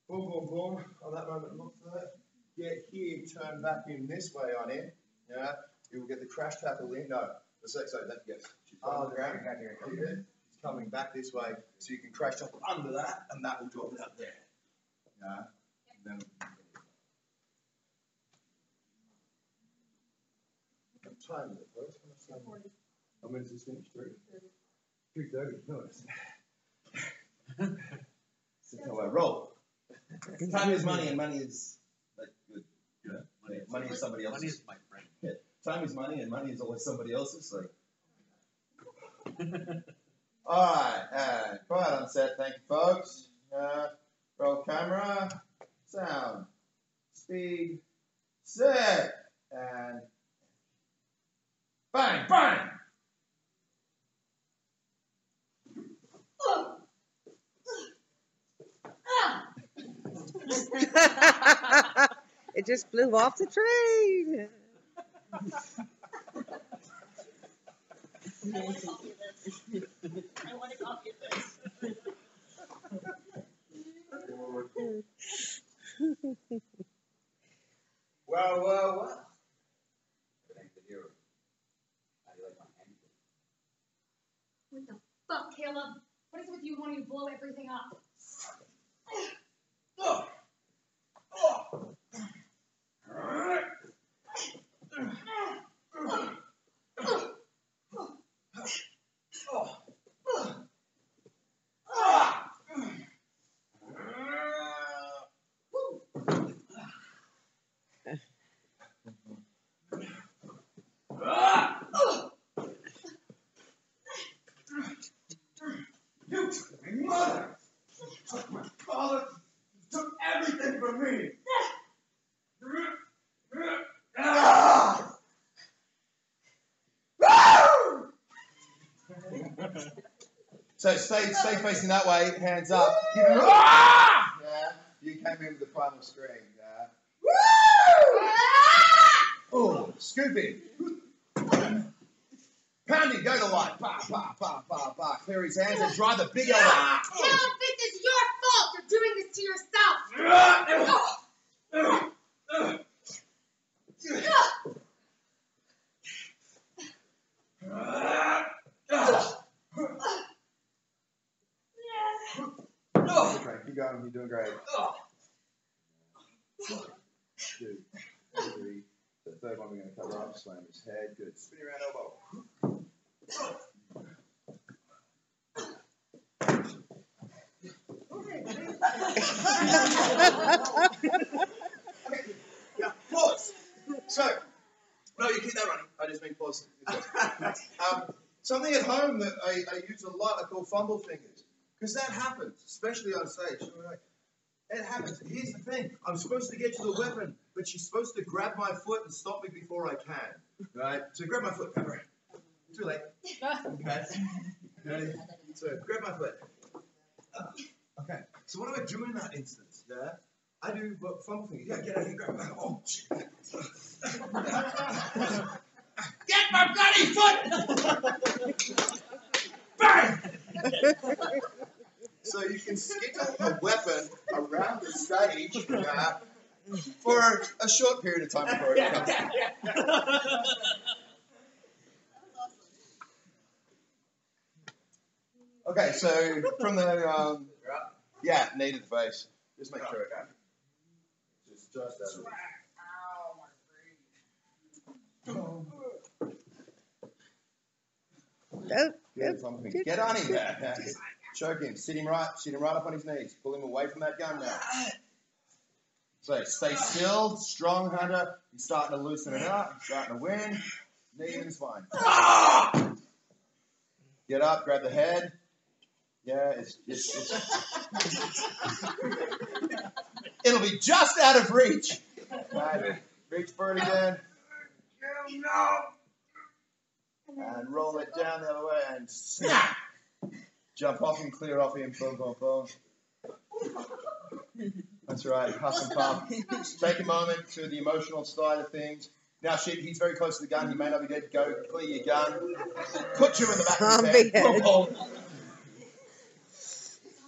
Boom, boom, boom. On that moment, look for it. Get here, turn back in this way on him. Yeah. You will get the crash tackle in. No. So that, yes. She's on the ground. She's coming back this way, so you can crash tackle under that, and that will drop it up there. Yeah. And then what time is it, folks? How many is this finished? 3:30. No, it's that's how I roll. Time is money, and money is like good. Yeah. Money is somebody else's. Money is my friend. Yeah. Time is money, and money is always somebody else's. Like. All right, quiet on set. Thank you, folks. Roll camera, sound, speed, set, and bang, bang. It just flew off the train. I want to copy this. Well. Thank the hero. How do you like my hand? What the fuck, Caleb? What is it with you wanting to blow everything up? You took my mother. You took my father. You took everything from me. So stay facing that way, hands up. Yeah, you came in with the primal scream. Yeah. Oh, scooping. Pounding, go to line. Bah, bah, bah, bah, bah. Clear his hands and drive the big elbow. Caleb, this is your fault. You're doing this to yourself. Okay, keep going. You're doing great. 2, 3. The third one we're going to cover up. Slam his head. Good. Spin around elbow. Yeah, pause. So, no, you keep that running. I just mean pause. Something at home that I use a lot, I call fumble fingers. Because that happens, especially on stage. It happens. Here's the thing. I'm supposed to get to the weapon, but she's supposed to grab my foot and stop me before I can. Right? So grab my foot, Pepper. Too late. Okay. Ready? So grab my foot. Okay. So what do I do in that instance? Yeah. I do fumble fingers. Yeah, get out of here, grab my oh shit. Get my bloody foot! Bang! So you can skittle a weapon around the stage for a short period of time before it comes. Okay, so from the knee to the face. Just make sure it just out of it. Get on him there. Choke him. Sit him right up on his knees. Pull him away from that gun now. So stay still, strong hunter. He's starting to loosen it up. He's starting to win. Knee in his spine. Get up, grab the head. Yeah, it's it'll be just out of reach. Right. Reach for it again. And roll it down the other way and snap. Jump off him, clear off him, boom, boom, boom. That's right, huff and puff. Take a moment to the emotional side of things. Now, he's very close to the gun. He may not be dead. Go clear your gun. Put you in the back of the head. Boom, boom.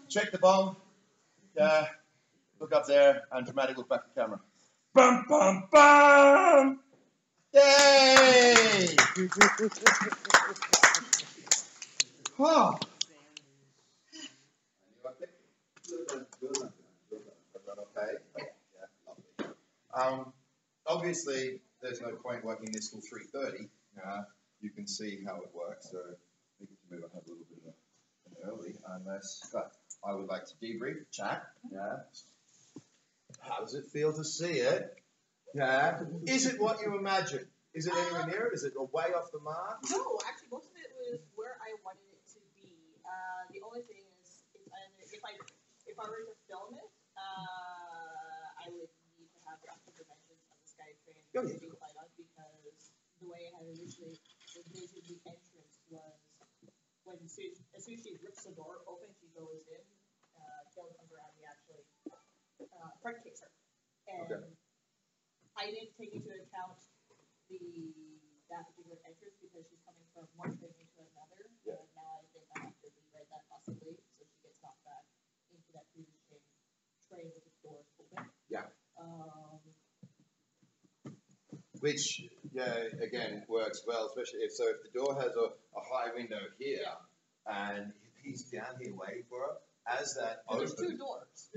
Check the bomb. Look up there and dramatic look back at the camera. Bum, bum, bum! Yay! Oh. Obviously, there's no point working this till 3:30. You can see how it works, so we can move ahead a little bit of an early, unless I would like to debrief, chat. Yeah. How does it feel to see it? Yeah. Is it what you imagine? Is it anywhere near it? Is it way off the mark? No, actually, most of it was where I wanted it to be. The only thing is, if I were to film it, I would need to have the actual dimensions of the Skytrain to be applied on, because the way I had initially envisioned the entrance was when as soon as she rips the door open, she goes in, Caleb comes around, he actually front kicks her. And I didn't take into account that particular entrance because she's coming from one train into another. Yeah. And now I think I have to rewrite that possibly, so she gets knocked back into that previous train with the doors open. Yeah. Which, again, works well, especially if the door has a high window here, and he's down here waiting for her. As that opens, there's two doors.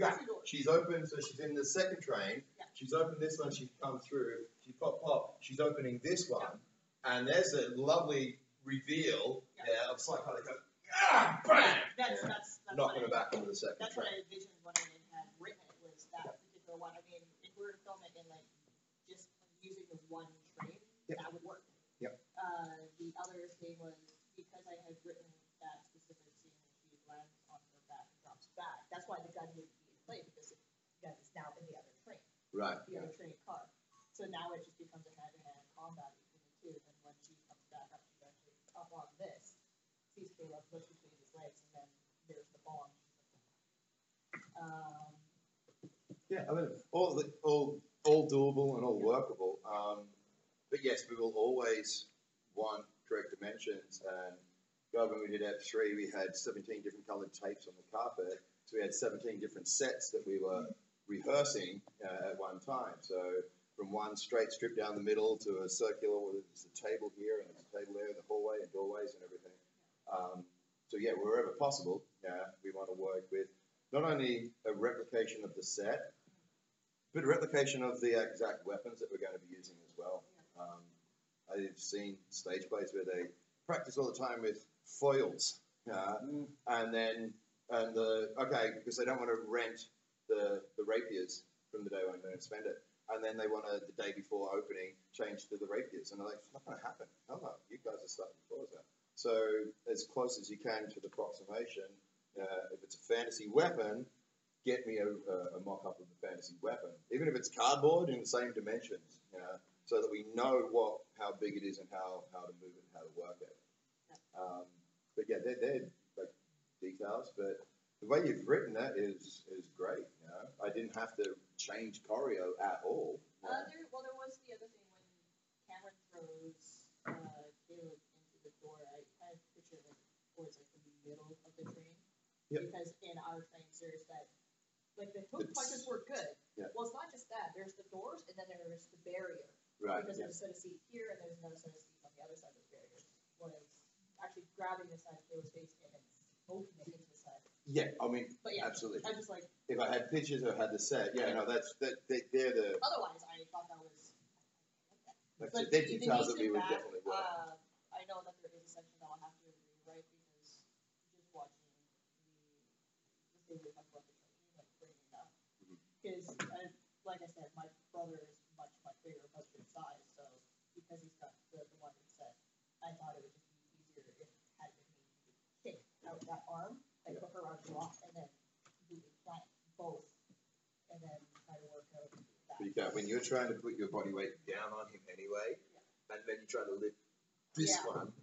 She's open, so she's in the second train. Yeah. She's opened this one. She's come through. She pop. She's opening this one, and there's a lovely reveal of psychotic. Bang! That's knocking her back into the second train. That's what I envisioned when I had written it, was that particular one. I mean, if we were filming in just using the one train, that would work. Yep. The other thing was, because I had written that specific scene when she lands on her back and drops back, that's why the gun wouldn't be in play, because the gun is now in the other train. Right. The other train car. So now it just becomes a hand-to-hand combat between the two, and when she comes back up, she's actually up on this, sees Caleb, looks between his legs, and then there's the bomb. I mean, all doable and all workable. But yes, we will always want correct dimensions. And God, when we did F3, we had 17 different colored tapes on the carpet. So we had 17 different sets that we were rehearsing at one time. So from one straight strip down the middle to a circular, where there's a table here and there's a table there, the hallway and doorways and everything. So wherever possible, we want to work with not only a replication of the set, but a replication of the exact weapons that we're going to be using as well. I've seen stage plays where they practice all the time with foils, because they don't want to rent the rapiers from the day when they're going to spend it, and then they want to, the day before opening, change to the rapiers, and they're like, it's not going to happen. Hell no, you guys are starting before us. So as close as you can to the approximation. If it's a fantasy weapon, get me a mock-up of the fantasy weapon, even if it's cardboard in the same dimensions, so that we know how big it is and how to move it and how to work it. But they're like details. But the way you've written that is great. I didn't have to change choreo at all. There was the other thing when Cameron throws Caleb into the door. I kind of picture it towards like the middle of the train. Yep. Because in our trains, there's that, like the hook punches were good. Yeah. Well, it's not just that. There's the doors, and then there's the barrier. Right. Because Yeah. there's a set of seats here, and there's another set of seats on the other side of the barrier. Was actually grabbing the side of Caleb's face and opening it into the side. Yeah, I mean, But yeah, absolutely. I just like. If I had pictures or had the set, yeah, no, they're the. Otherwise, I thought that was. They're details that we would definitely work. I know that there is a section that I'll have to rewrite because just watching the thing we talked about the training, like bringing it up. Because, like I said, my brother is much bigger husband size, so because he's got the one set, I thought it would just be easier if it had been me to kick out that arm, like put her on block, and then completely plant both, and then try to work out that. Because when you're trying to put your body weight down on him anyway, and then you try to lift this one,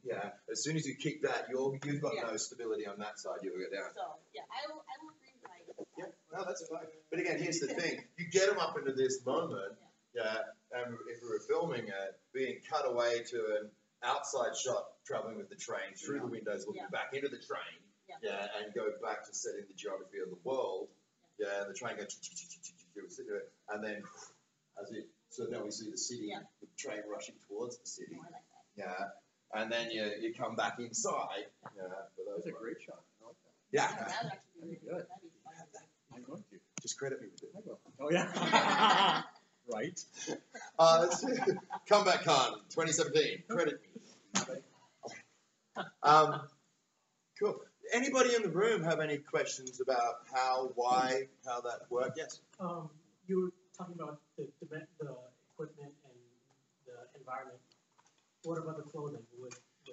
as soon as you kick that, you've got no stability on that side, you'll go down. So, I will agree with that. Yeah, no, that's fine. But again, here's the thing. You get them up into this moment, and if we were filming it, being cut away to an outside shot traveling with the train through the windows, looking back into the train, and go back to setting the geography of the world, and the train goes, and then, so now we see the city, the train rushing towards the city, and then you come back inside, That's a great shot. I like that. Yeah. That'd be good. I'm going to. Just credit me with it. I will. Oh, yeah. Right. CombatCon 2017. Credit me. Cool. Anybody in the room have any questions about how, why, how that worked? Yes. You were talking about the equipment and the environment. What about the clothing?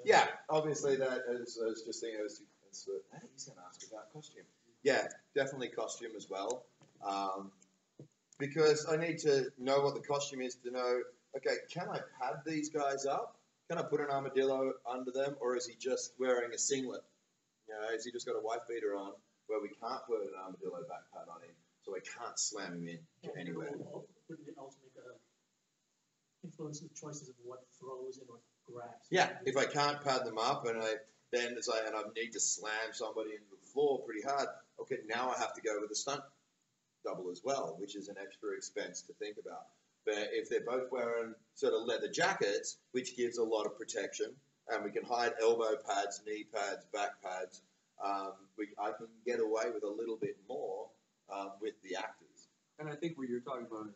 Yeah, obviously that is just thinking. He's going to ask about costume. Yeah, definitely costume as well. Because I need to know what the costume is to know, okay, can I pad these guys up? Can I put an armadillo under them? Or is he just wearing a singlet? You know, has he just got a wife beater on where we can't put an armadillo back pad on him, so we can't slam him in anywhere? Wouldn't it also make influence the choices of what throws and what grabs? Yeah, if I can't pad them up and I need to slam somebody into the floor pretty hard, okay, now I have to go with a stunt double as well, which is an extra expense to think about. But if they're both wearing sort of leather jackets, which gives a lot of protection, and we can hide elbow pads, knee pads, back pads, I can get away with a little bit more with the actors. And I think what you're talking about is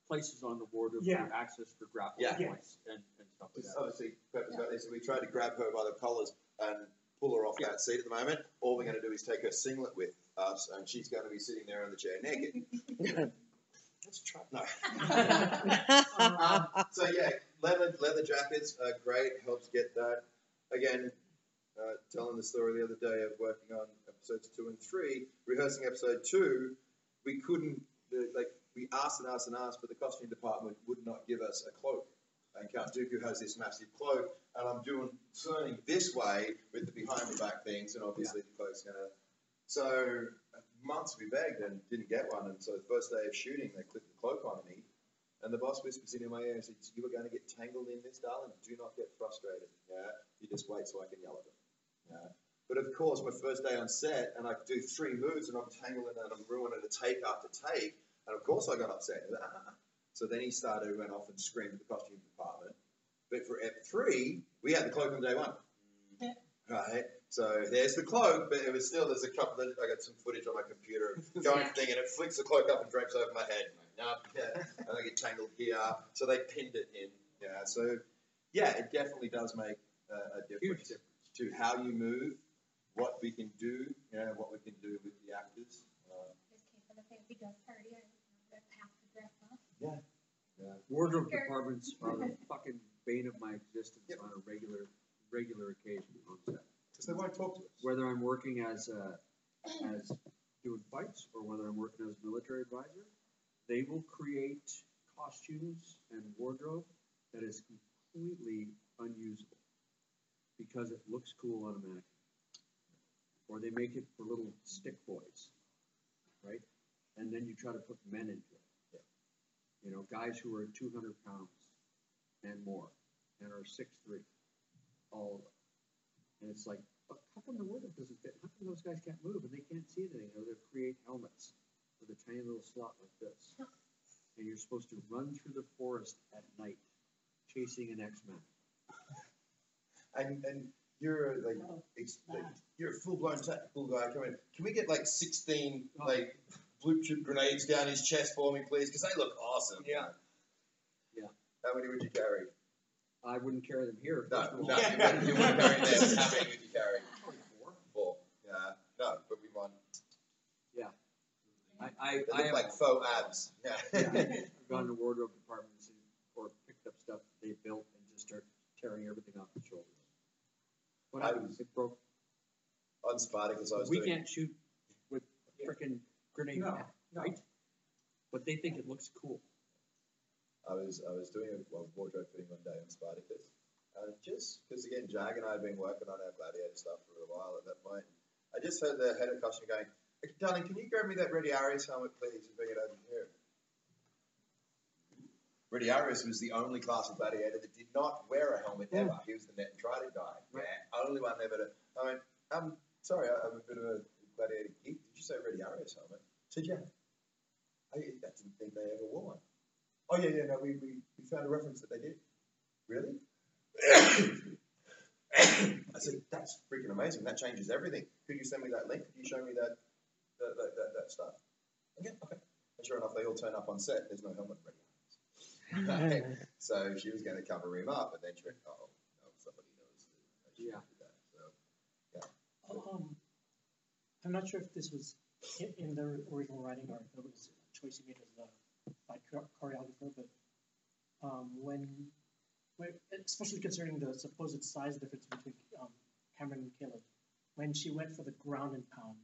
places on the wardrobe for access for grappling points and stuff like that. Obviously, we tried to grab her by the collars and pull her off that seat at the moment. All we're going to do is take her singlet with us, and she's going to be sitting there in the chair naked. Let's try. No. So yeah, leather jackets are great. Helps get that. Again, telling the story the other day of working on episodes 2 and 3, rehearsing episode 2, we couldn't we asked and asked and asked, but the costume department would not give us a cloak. And Count Dooku has this massive cloak, and I'm turning this way with the behind the back things, and obviously the cloak's gonna. So months we begged and didn't get one, and so the first day of shooting, they clipped the cloak on me, and the boss whispers into my ear and says, "You are going to get tangled in this, darling. Do not get frustrated. Yeah, you just wait so I can yell at them." Yeah. But of course, my first day on set, and I do 3 moves, and I'm tangling and I'm ruining a take after take, and of course I got upset. So then he went off and screamed at the costume department. But for Ep 3, we had the cloak on day 1. Right? So there's the cloak, but it was still, there's a couple of, I got some footage on my computer going thing, and it flicks the cloak up and drapes over my head. And I get tangled here. So they pinned it in. Yeah. So yeah, it definitely does make a difference to how you move, what we can do, what we can do with the actors. Just came from a fancy dress party. I have to dress up. Yeah. Wardrobe departments are the fucking bane of my existence on a regular occasion on set. Because they won't talk to us. Whether I'm working as doing fights or whether I'm working as military advisor, they will create costumes and wardrobe that is completely unusable because it looks cool on a mannequin. Or they make it for little stick boys, right? and then you try to put men into it. Yeah. You know, guys who are 200 pounds and more, and are 6'3", all of them. And it's like, but how come the wardrobe doesn't fit? How come those guys can't move and they can't see anything? You know, they create helmets with a tiny little slot like this. And you're supposed to run through the forest at night, chasing an X-Man. And you're like, you're a full-blown tactical guy. Can we get like 16 like blue chip grenades down his chest for me, please? Because they look awesome. Yeah. Yeah. How many would you carry? I wouldn't carry them here. No, you wouldn't carry them there. How many would you carry? Four. Yeah. No, but we won. Yeah. They look like faux abs. Yeah. I've gone to wardrobe departments or picked up stuff that they built and just start tearing everything off the shoulders. What happens? It broke. On Spartacus, We can't shoot with freaking grenade, right? But they think it looks cool. I was doing a wardrobe fitting one day on Spartacus, just because again, Jag and I had been working on our gladiator stuff for a while at that point. I just heard the head of costume going, "Hey, darling, can you grab me that Ready Arius helmet, please, and bring it over here?" Ready Arius was the only class of gladiator that did not wear a helmet ever. He was the net and tried guy. Right. Yeah, only one ever to. I went, sorry, I'm a bit of a gladiator geek. Did you say Ready Arius helmet? I said, yeah. I didn't think they ever wore one. Oh, yeah, no, we found a reference that they did. Really? I said, that's freaking amazing. That changes everything. Could you send me that link? Could you show me that stuff? Yeah, okay. And sure enough, they all turn up on set. There's no helmet ready. So she was going to cover him up, and then she went, oh, no, somebody knows that she did that. So, yeah. I'm not sure if this was in the original writing or if it was a choice you made as a choreographer, but when especially considering the supposed size difference between Cameron and Caleb, when she went for the ground and pound,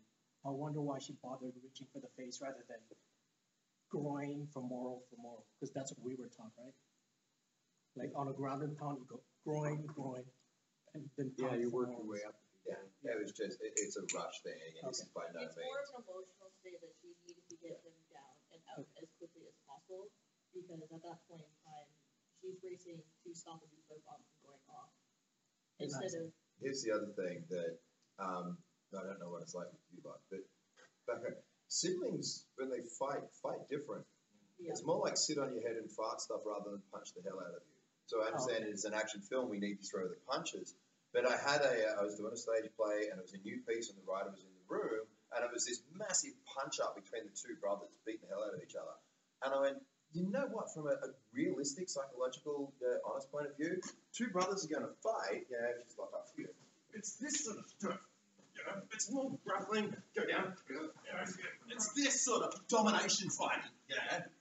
I wonder why she bothered reaching for the face rather than groin femoral, because that's what we were taught, right? Like on a ground and pound, you go groin, and then pound. Yeah, you work your way up. Yeah, it was just, it's a rush thing, and this is by no means. It's more of an emotional state that she needed to get him down and out as quickly as possible, because at that point in time, she's racing to stop a nuclear bomb from going off. Instead of... Here's the other thing that, I don't know what it's like with you, but back home, siblings, when they fight different. Yeah. It's more like sit on your head and fart stuff rather than punch the hell out of you. So I understand it's an action film, we need to throw the punches. But I was doing a stage play, and it was a new piece, and the writer was in the room, and it was this massive punch-up between the two brothers beating the hell out of each other. And I went, you know what, from a realistic, psychological, honest point of view, two brothers are going to fight, just like up here. It's this sort of stuff. It's more grappling, go down, it's this sort of domination fighting,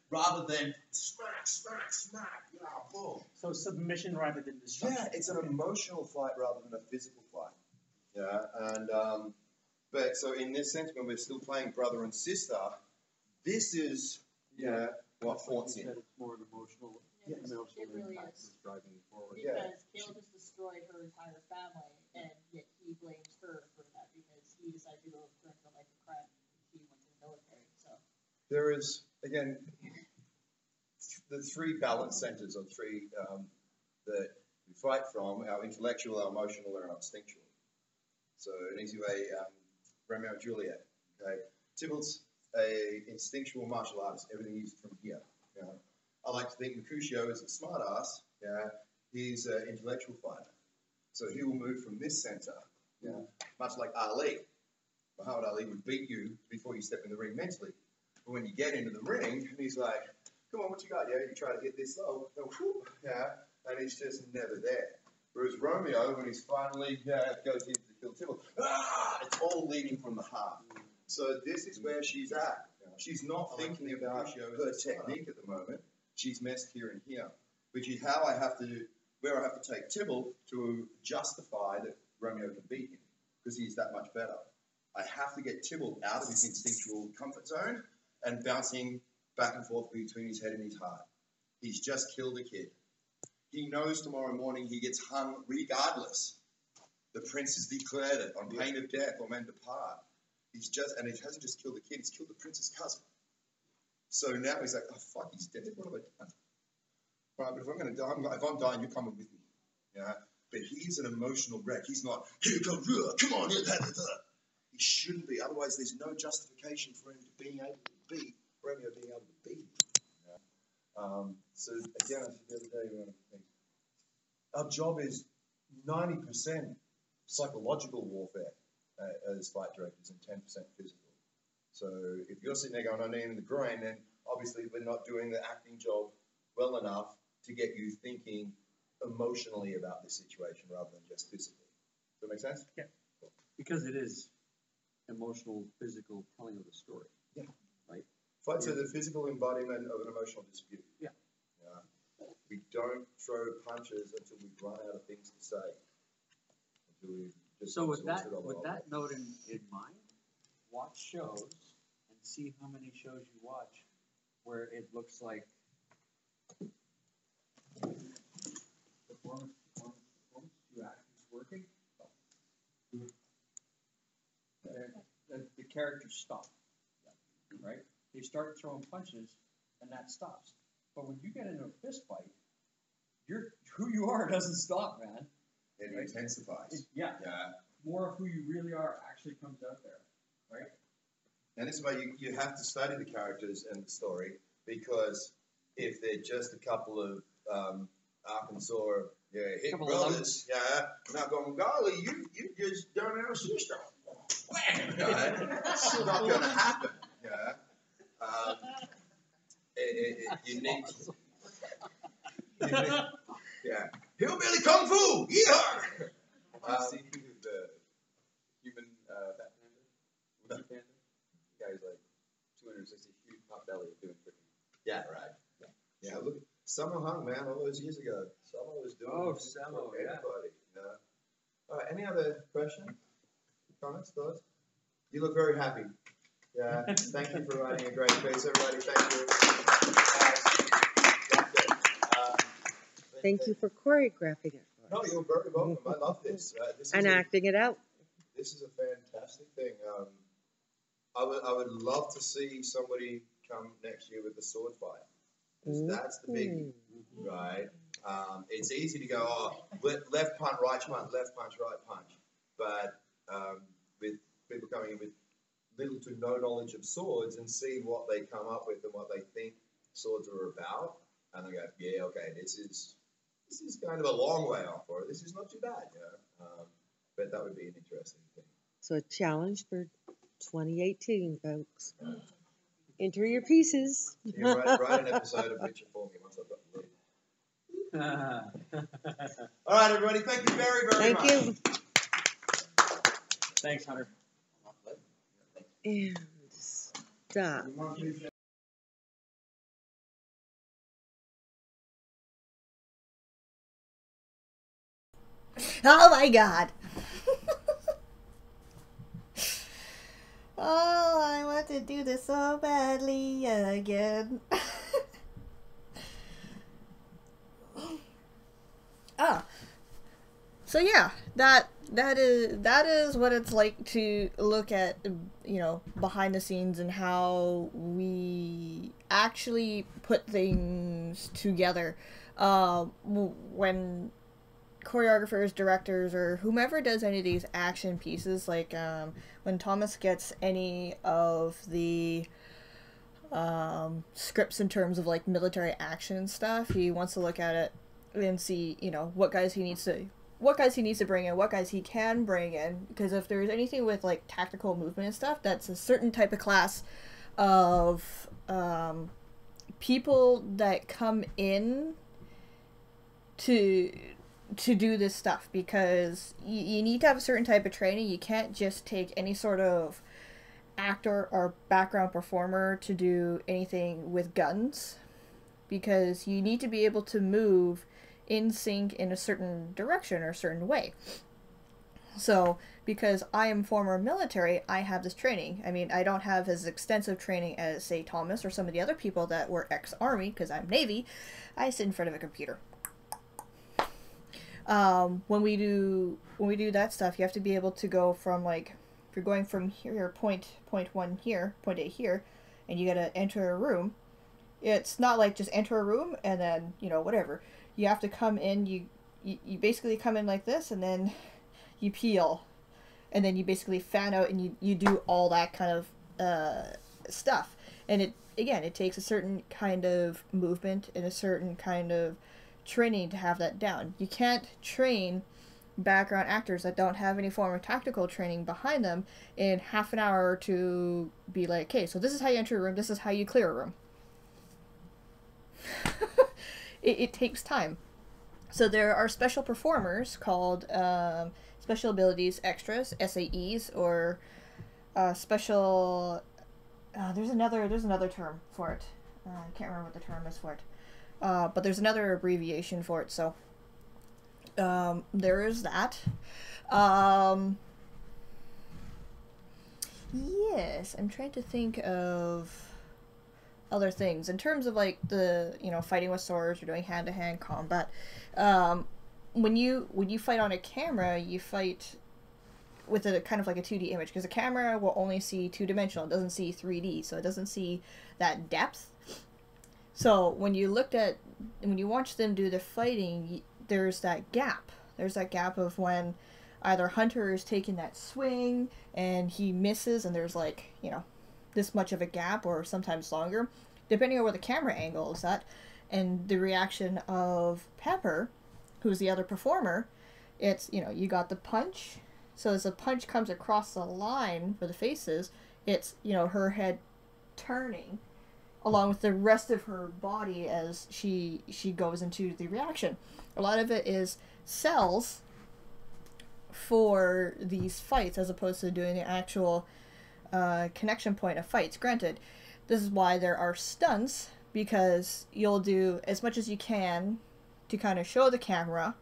rather than smack, boom. So submission rather than destruction. Yeah, it's an emotional fight rather than a physical fight. Yeah, and but so in this sense, when we're still playing brother and sister, this is what haunts him. It's more an emotional, really impact is driving you forward. Because Caleb has destroyed her entire family, and yet he blames her for that because he decided to go for the life of crime. He went to the military. So there is again the three balance centers, or three that we fight from: our intellectual, our emotional, and our instinctual. So an easy way, Romeo and Juliet. Okay, Tybalt's a instinctual martial artist. Everything is from here. I like to think Mercutio is a smart ass. He's an intellectual fighter. So he will move from this center, much like Ali. Muhammad Ali would beat you before you step in the ring mentally. But when you get into the ring, and he's like, come on, what you got? You try to get this low. And he's just never there. Whereas Romeo, when he's finally goes in to kill Tybalt, it's all leading from the heart. So this is where she's at. She's not thinking about her technique at the moment. She's messed here and here, which is how where I have to take Tybalt to justify that Romeo can beat him, because he's that much better. I have to get Tybalt out of his instinctual comfort zone and bouncing back and forth between his head and his heart. He's just killed a kid. He knows tomorrow morning he gets hung regardless. The prince has declared it on pain of death or men depart. And he hasn't just killed the kid, he's killed the prince's cousin. So now he's like, oh fuck, he's dead. What have I done? Right, but if I'm going to die, if I'm dying, you're coming with me. Yeah. But he's an emotional wreck. He's not, here come, come on, here, he shouldn't be. Otherwise, there's no justification for him being able to be, Romeo being able to be. Yeah. So again, I said the other day, our job is 90% psychological warfare as fight directors and 10% physical. So if you're sitting there going, I need in the groin, then obviously we're not doing the acting job well enough to get you thinking emotionally about this situation rather than just physically. Does that make sense? Yeah. Because it is emotional, physical telling of the story. Yeah. Right? Fights are the physical embodiment of an emotional dispute. Yeah. We don't throw punches until we've run out of things to say. Until we've just so with that note in mind, watch shows and see how many shows you watch where it looks like performance, two actors working. The characters stop, right? They start throwing punches, and that stops. But when you get into a fist fight, who you are doesn't stop, man. It intensifies. Yeah. More of who you really are actually comes out there, right? And this is why you have to study the characters and the story, because if they're just a couple of Arkansas hit brothers, not going, golly, you just done our sister. It's not going to happen. You need hillbilly kung fu. Yeehaw! See who's the human fat panda? Woozy panda? The guy's like 260, huge pot belly doing tricking. Yeah, right. Yeah, look, Summer hung, man, all those years ago. Summer was doing Samo, everybody. All right, any other questions, comments, thoughts? You look very happy. Yeah, thank you for writing a great piece, everybody. Thank you. Thank you for choreographing it. No, you're very welcome. I love this. And acting it out. This is a fantastic thing. I would love to see somebody come next year with a sword fight. That's the biggie, right? It's easy to go, left punch, right punch, left punch, right punch. But with people coming in with little to no knowledge of swords and see what they come up with and what they think swords are about, and they go, yeah, okay, this is kind of a long way off, or this is not too bad, but that would be an interesting thing. So a challenge for 2018, folks. Enter your pieces. You write an episode of Witcher for me once I've got the lead. All right, everybody. Thank you very, very much. Thank you. Thanks, Hunter. And stop. Oh my god. Oh, I want to do this so badly again. So yeah, that is what it's like to look at, behind the scenes and how we actually put things together. When choreographers, directors, or whomever does any of these action pieces, like when Thomas gets any of the scripts in terms of like military action stuff, he wants to look at it and see, what guys he needs to bring in, what guys he can bring in, because if there's anything with like tactical movement and stuff, that's a certain type of class of people that come in to do this stuff, because you need to have a certain type of training. You can't just take any sort of actor or background performer to do anything with guns, because you need to be able to move in sync in a certain direction or a certain way. So, because I am former military, I have this training. I mean, I don't have as extensive training as, say, Thomas or some of the other people that were ex-Army, because I'm Navy. I sit in front of a computer. When we do that stuff, you have to be able to go from, like, if you're going from here, point 1 here, point A here, and you gotta enter a room, it's not like just enter a room and then, you know, whatever. You have to come in, you basically come in like this, and then you peel, and then you basically fan out, and you do all that kind of stuff. And it takes a certain kind of movement and a certain kind of training to have that down. You can't train background actors that don't have any form of tactical training behind them in half an hour to be like, okay, so this is how you enter a room, this is how you clear a room. It takes time. So there are special performers called special abilities extras, SAEs, or special. There's another term for it. I can't remember what the term is for it. But there's another abbreviation for it. So there is that. Yes, I'm trying to think of other things in terms of like the, you know, fighting with swords or doing hand-to-hand combat. When you fight on a camera, you fight with a kind of like a 2D image, because a camera will only see two-dimensional, it doesn't see 3D, so it doesn't see that depth. So when you watch them do the fighting, there's that gap. There's that gap of when either Hunter is taking that swing and he misses, and there's like, you know, this much of a gap, or sometimes longer, depending on where the camera angle is at, and the reaction of Pepper, who's the other performer. It's, you know, you got the punch, so as the punch comes across the line for the faces, it's, you know, her head turning along with the rest of her body as she goes into the reaction. A lot of it is cells for these fights as opposed to doing the actual connection point of fights. Granted, this is why there are stunts, because you'll do as much as you can to kind of show the camera,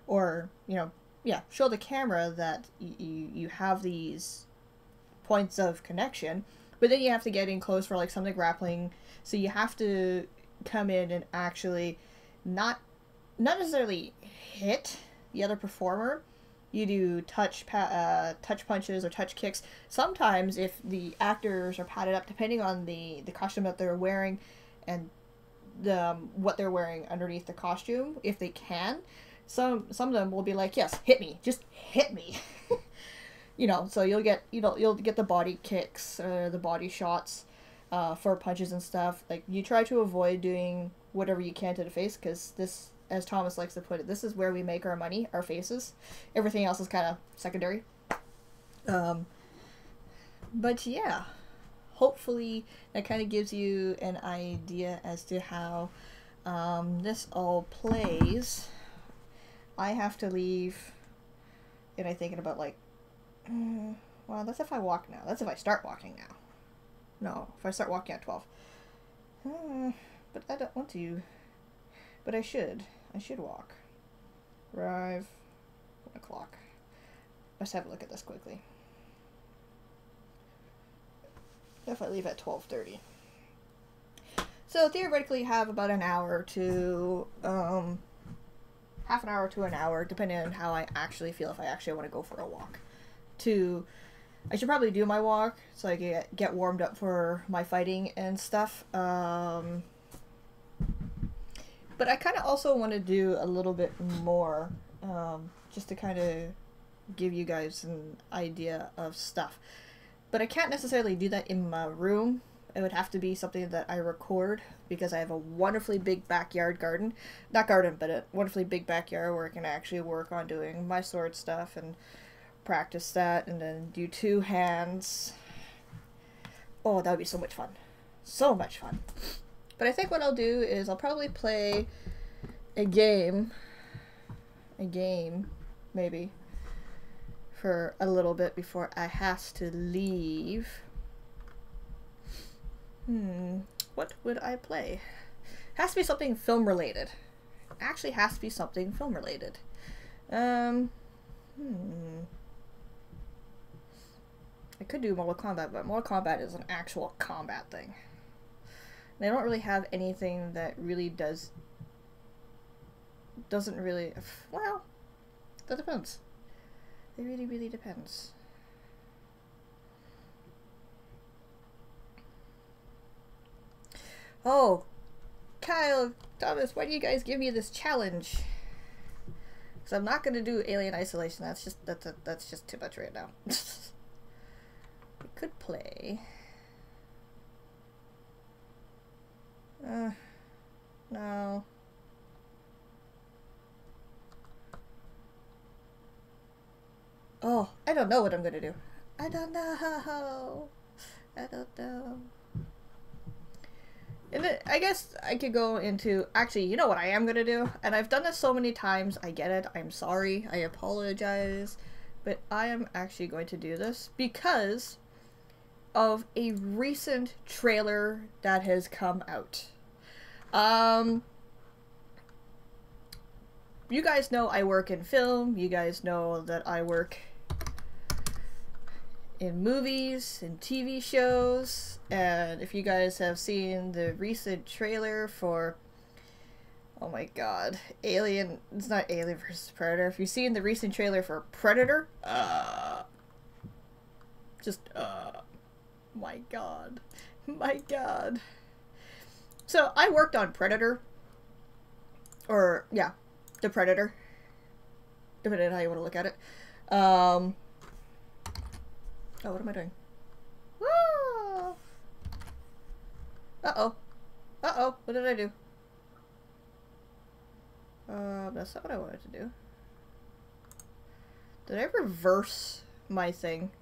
or, you know, yeah, show the camera that you have these points of connection, but then you have to get in close for like some of the grappling, so you have to come in and actually not necessarily hit the other performer. You do touch punches or touch kicks. Sometimes, if the actors are padded up, depending on the costume that they're wearing and what they're wearing underneath the costume, if they can, some of them will be like, yes, hit me, just hit me. You know, so you'll get the body kicks or the body shots for punches and stuff. Like, you try to avoid doing whatever you can to the face, because this, as Thomas likes to put it, this is where we make our money, our faces. Everything else is kind of secondary. But yeah, hopefully that kind of gives you an idea as to how this all plays. I have to leave, and I'm thinking about like, well, that's if I walk now. That's if I start walking now. No, if I start walking at 12. But I don't want to. But I should. I should walk. Arrive 1 o'clock. Let's have a look at this quickly. If I leave at 12:30. So theoretically you have about an hour to, half an hour to an hour, depending on how I actually feel, if I actually want to go for a walk. I should probably do my walk so I can get warmed up for my fighting and stuff. But I kind of also want to do a little bit more, just to kind of give you guys an idea of stuff. But I can't necessarily do that in my room. It would have to be something that I record, because I have a wonderfully big backyard garden. Not garden, but a wonderfully big backyard where I can actually work on doing my sword stuff and practice that, and then do two hands. Oh, that would be so much fun. So much fun. But I think what I'll do is I'll probably play a game, maybe, for a little bit before I have to leave. What would I play? Has to be something film related. Actually has to be something film related. I could do Mortal Kombat, but Mortal Kombat is an actual combat thing. And I don't really have anything that really doesn't really, well, that depends. It really, really depends. Oh, Kyle, Thomas, why do you guys give me this challenge? Because I'm not going to do Alien Isolation. That's just too much right now. We could play. No. Oh, I don't know what I'm going to do. I don't know. I don't know. And then, I guess I could go into... Actually, you know what I am going to do? And I've done this so many times. I get it. I'm sorry. I apologize. But I am actually going to do this because of a recent trailer that has come out. You guys know I work in film. You guys know that I work in movies and TV shows, and if you guys have seen the recent trailer for, oh my god, it's not Alien vs. Predator, if you've seen the recent trailer for Predator, my god, so I worked on Predator, or, yeah, the Predator, depending on how you want to look at it. Oh, what am I doing? Whoa! Uh-oh. Uh-oh, what did I do? That's not what I wanted to do. Did I reverse my thing?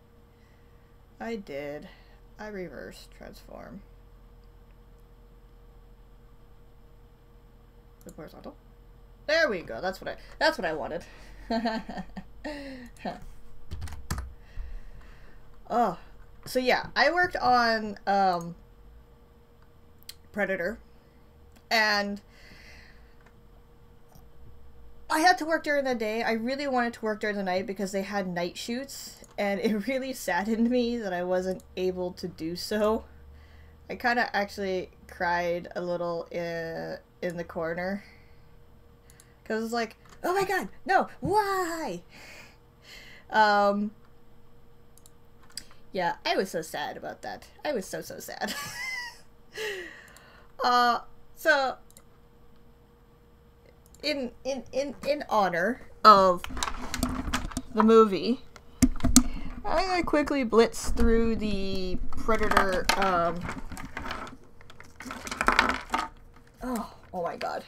I did. I reversed transform. The horizontal. There we go. That's what I wanted. Oh, so yeah, I worked on Predator, and I had to work during the day. I really wanted to work during the night because they had night shoots, and it really saddened me that I wasn't able to do so. I kind of actually cried a little in the corner because it's like, oh my god, no, why? Yeah, I was so sad about that. I was so sad. So in honor of the movie, I'm gonna quickly blitz through the Predator, oh my god.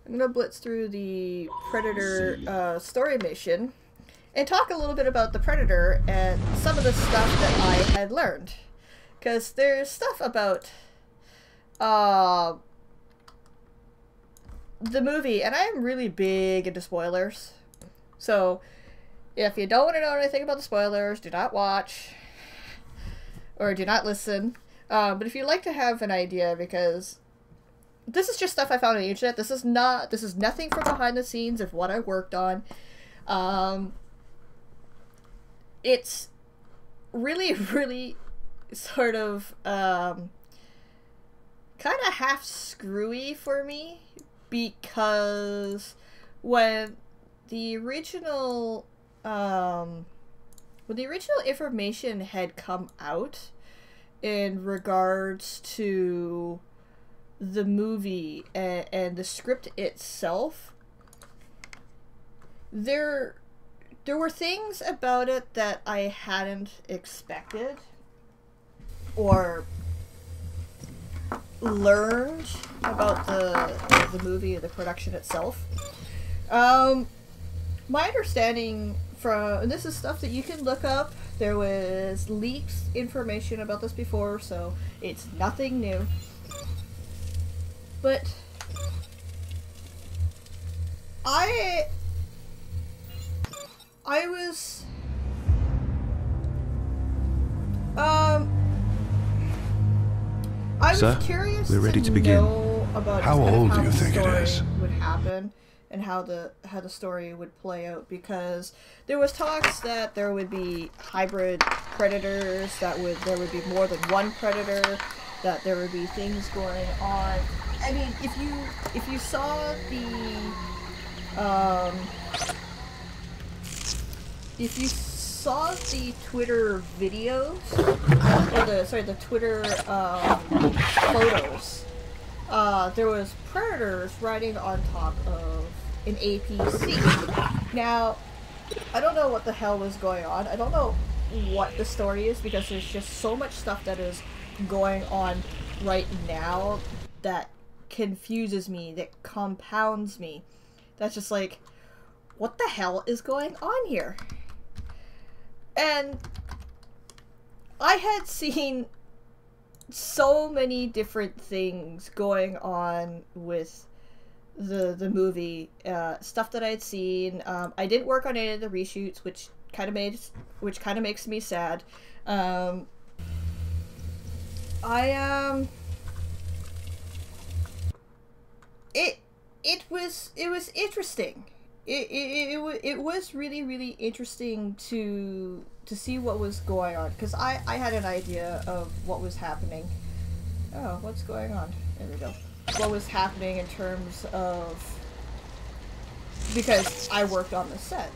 I'm gonna blitz through the Predator, story mission and talk a little bit about the Predator and some of the stuff that I had learned. Because there's stuff about the movie, and I am really big into spoilers. So, if you don't want to know anything about the spoilers, do not watch. Or do not listen. But if you'd like to have an idea, because this is just stuff I found on the internet. This is nothing from behind the scenes of what I worked on. It's really sort of kind of half screwy for me, because when the original information had come out in regards to the movie and the script itself, there were things about it that I hadn't expected or learned about the movie and the production itself. My understanding from, and this is stuff that you can look up, there was leaked information about this before, so it's nothing new. But I was curious. We're ready to begin. About how old do you think it is? Would happen and how the story would play out, because there was talks that there would be hybrid predators, there would be more than one predator, that there would be things going on. I mean, if you saw the saw the Twitter videos, or the Twitter photos, there was predators riding on top of an APC. Now, I don't know what the hell was going on. I don't know what the story is because there's just so much stuff that is going on right now that confuses me, that compounds me. That's just like, what the hell is going on here? And I had seen so many different things going on with the movie, stuff that I had seen. I didn't work on any of the reshoots, which kind of makes me sad. It was interesting. It was really interesting to see what was going on, because I had an idea of what was happening. Oh, what's going on? There we go. What was happening in terms of, because I worked on the set,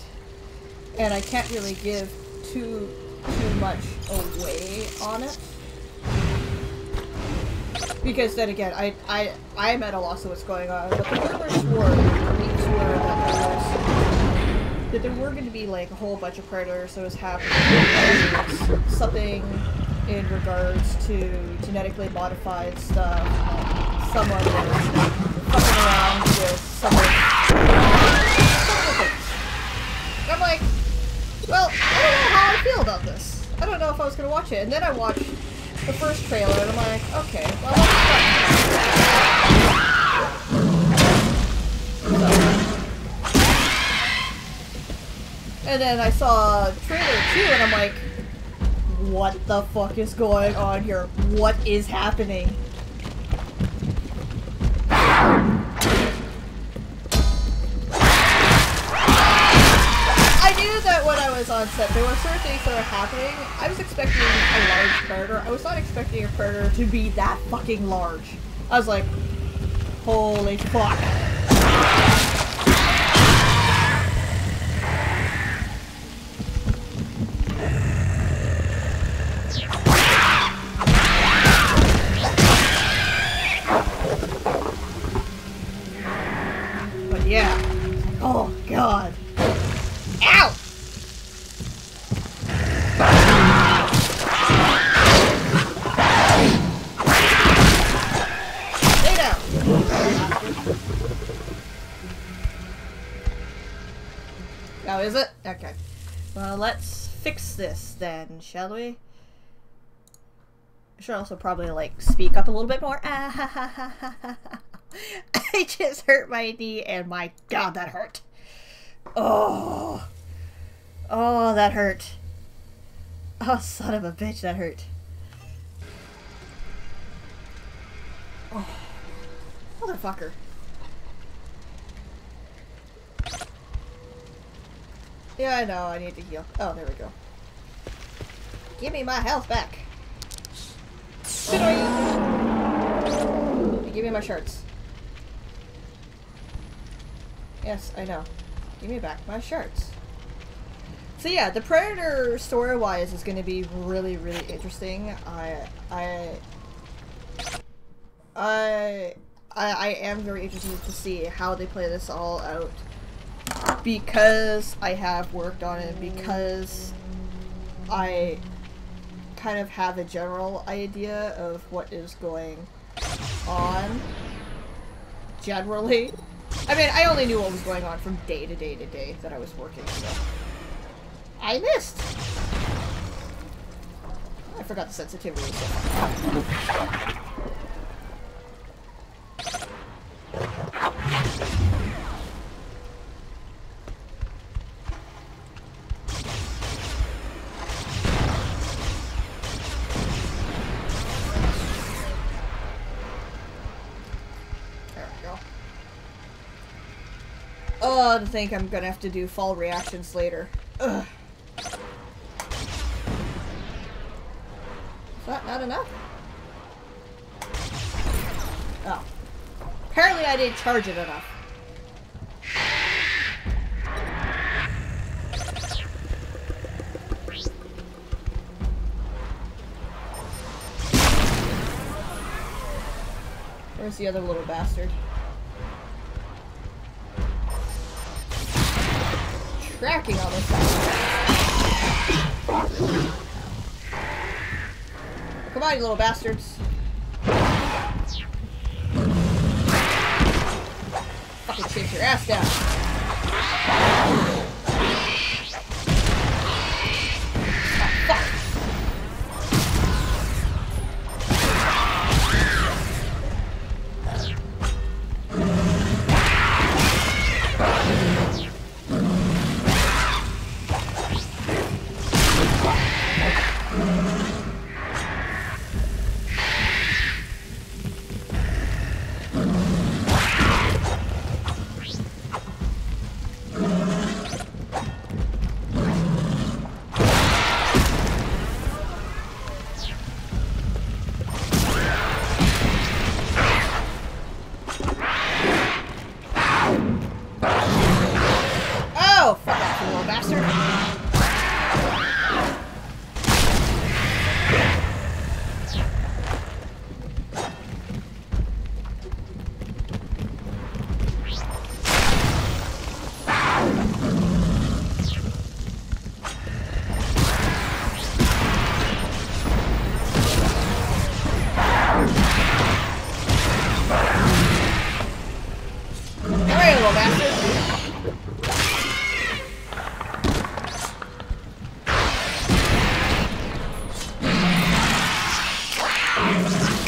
and I can't really give too much away on it, because then again, I'm at a loss of what's going on. But the rumors were that there were going to be like a whole bunch of predators that was happening. Something in regards to genetically modified stuff. Someone was fucking around with some of the things. And I'm like, well, I don't know how I feel about this. I don't know if I was going to watch it. And then I watched the first trailer, and I'm like, okay, well, let's and then I saw trailer 2, and I'm like, what the fuck is going on here? What is happening? I knew that when I was on set, there were certain things that were happening. I was expecting a large predator. I was not expecting a predator to be that fucking large. I was like, holy fuck. But yeah. Oh god. Ow! Stay down! Now is it? Okay. Well, let's fix this then, shall we? I should also probably, like, speak up a little bit more. I just hurt my knee, and my god, that hurt. Oh. Oh, that hurt. Oh, son of a bitch, that hurt. Oh. Motherfucker. Yeah, I know, I need to heal. Oh, there we go. Give me my health back. Give me my shirts. Yes, I know. Give me back my shirts. So yeah, the Predator story-wise is going to be really interesting. I am very interested to see how they play this all out, because I have worked on it, because I kind of have a general idea of what is going on generally. I mean, I only knew what was going on from day to day to day that I was working, so I missed. I forgot the sensitivity of stuff. Oh, to think I'm gonna have to do fall reactions later. Ugh. Is that not enough? Oh. Apparently I didn't charge it enough. Where's the other little bastard? Tracking on this guy. Come on, you little bastards. Fucking chase your ass down.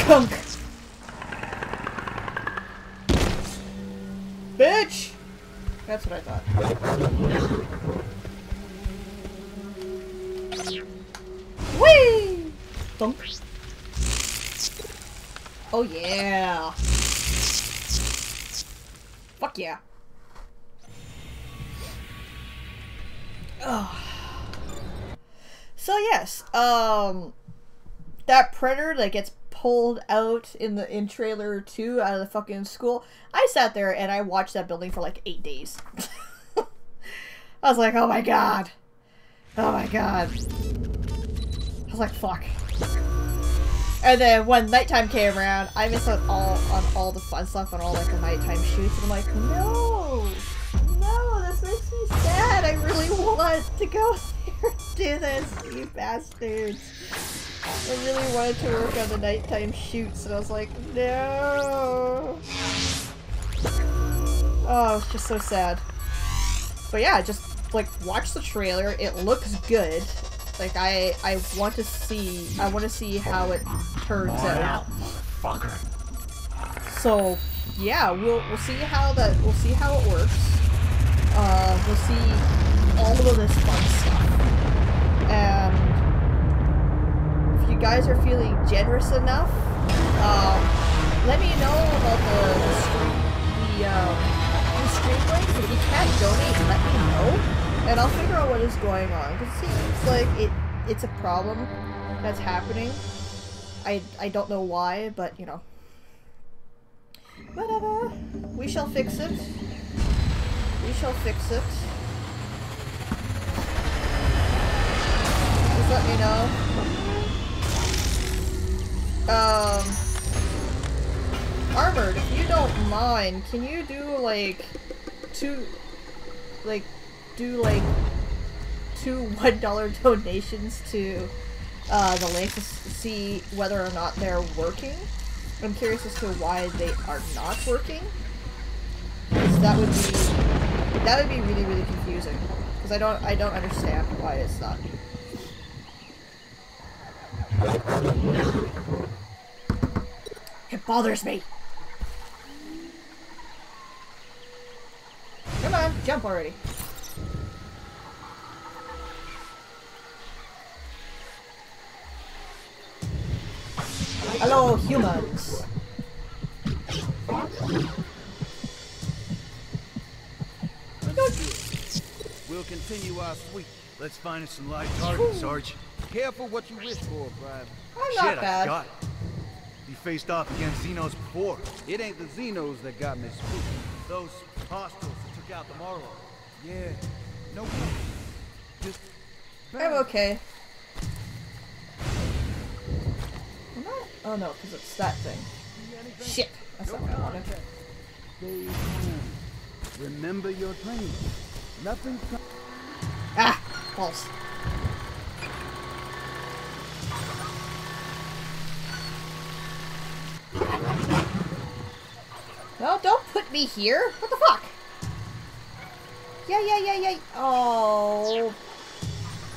Kunk. Bitch! That's what I thought. Whee! Thump. Oh yeah. Fuck yeah. Oh. So yes, that predator that gets pulled out in trailer 2 out of the fucking school. I sat there and I watched that building for like 8 days. I was like, oh my god. Oh my god. I was like, fuck. And then when nighttime came around, I missed out on all the fun stuff and all like the nighttime shoots, and I'm like, no, this makes me sad. I really want to go there and do this, you bastards. I really wanted to work on the nighttime shoots, and I was like, no. Oh, it's just so sad. But yeah, just like watch the trailer. It looks good. Like I want to see how it turns out. So yeah, we'll see how it works. We'll see all of this fun stuff. And if you guys are feeling generous enough, let me know about the stream links. If you can't donate, let me know. And I'll figure out what is going on. Because it seems like it's a problem that's happening. I don't know why, but you know. Whatever. We shall fix it. We shall fix it. Just let me know. Armored, if you don't mind, can you do like two $1 donations to the links to see whether or not they're working? I'm curious as to why they are not working. Because that would be really, really confusing. Because I don't understand why it's not. It bothers me. Come on, jump already. Hello, humans. We'll continue our sweep. Let's find us some light targets, Sarge. Careful what you wish for, Private. I'm not Shit, bad. I got it. You faced off against Xenos before. It ain't the Xenos that got me spooked. Those hostiles that took out the Marlow. Yeah, no problem. Just I'm okay. I'm not. Oh no, because it's that thing. anything? Shit, that's not what I wanted. Stay home. Remember your training. Nothing's Ah, balls. No, don't put me here. What the fuck? Yeah. Oh.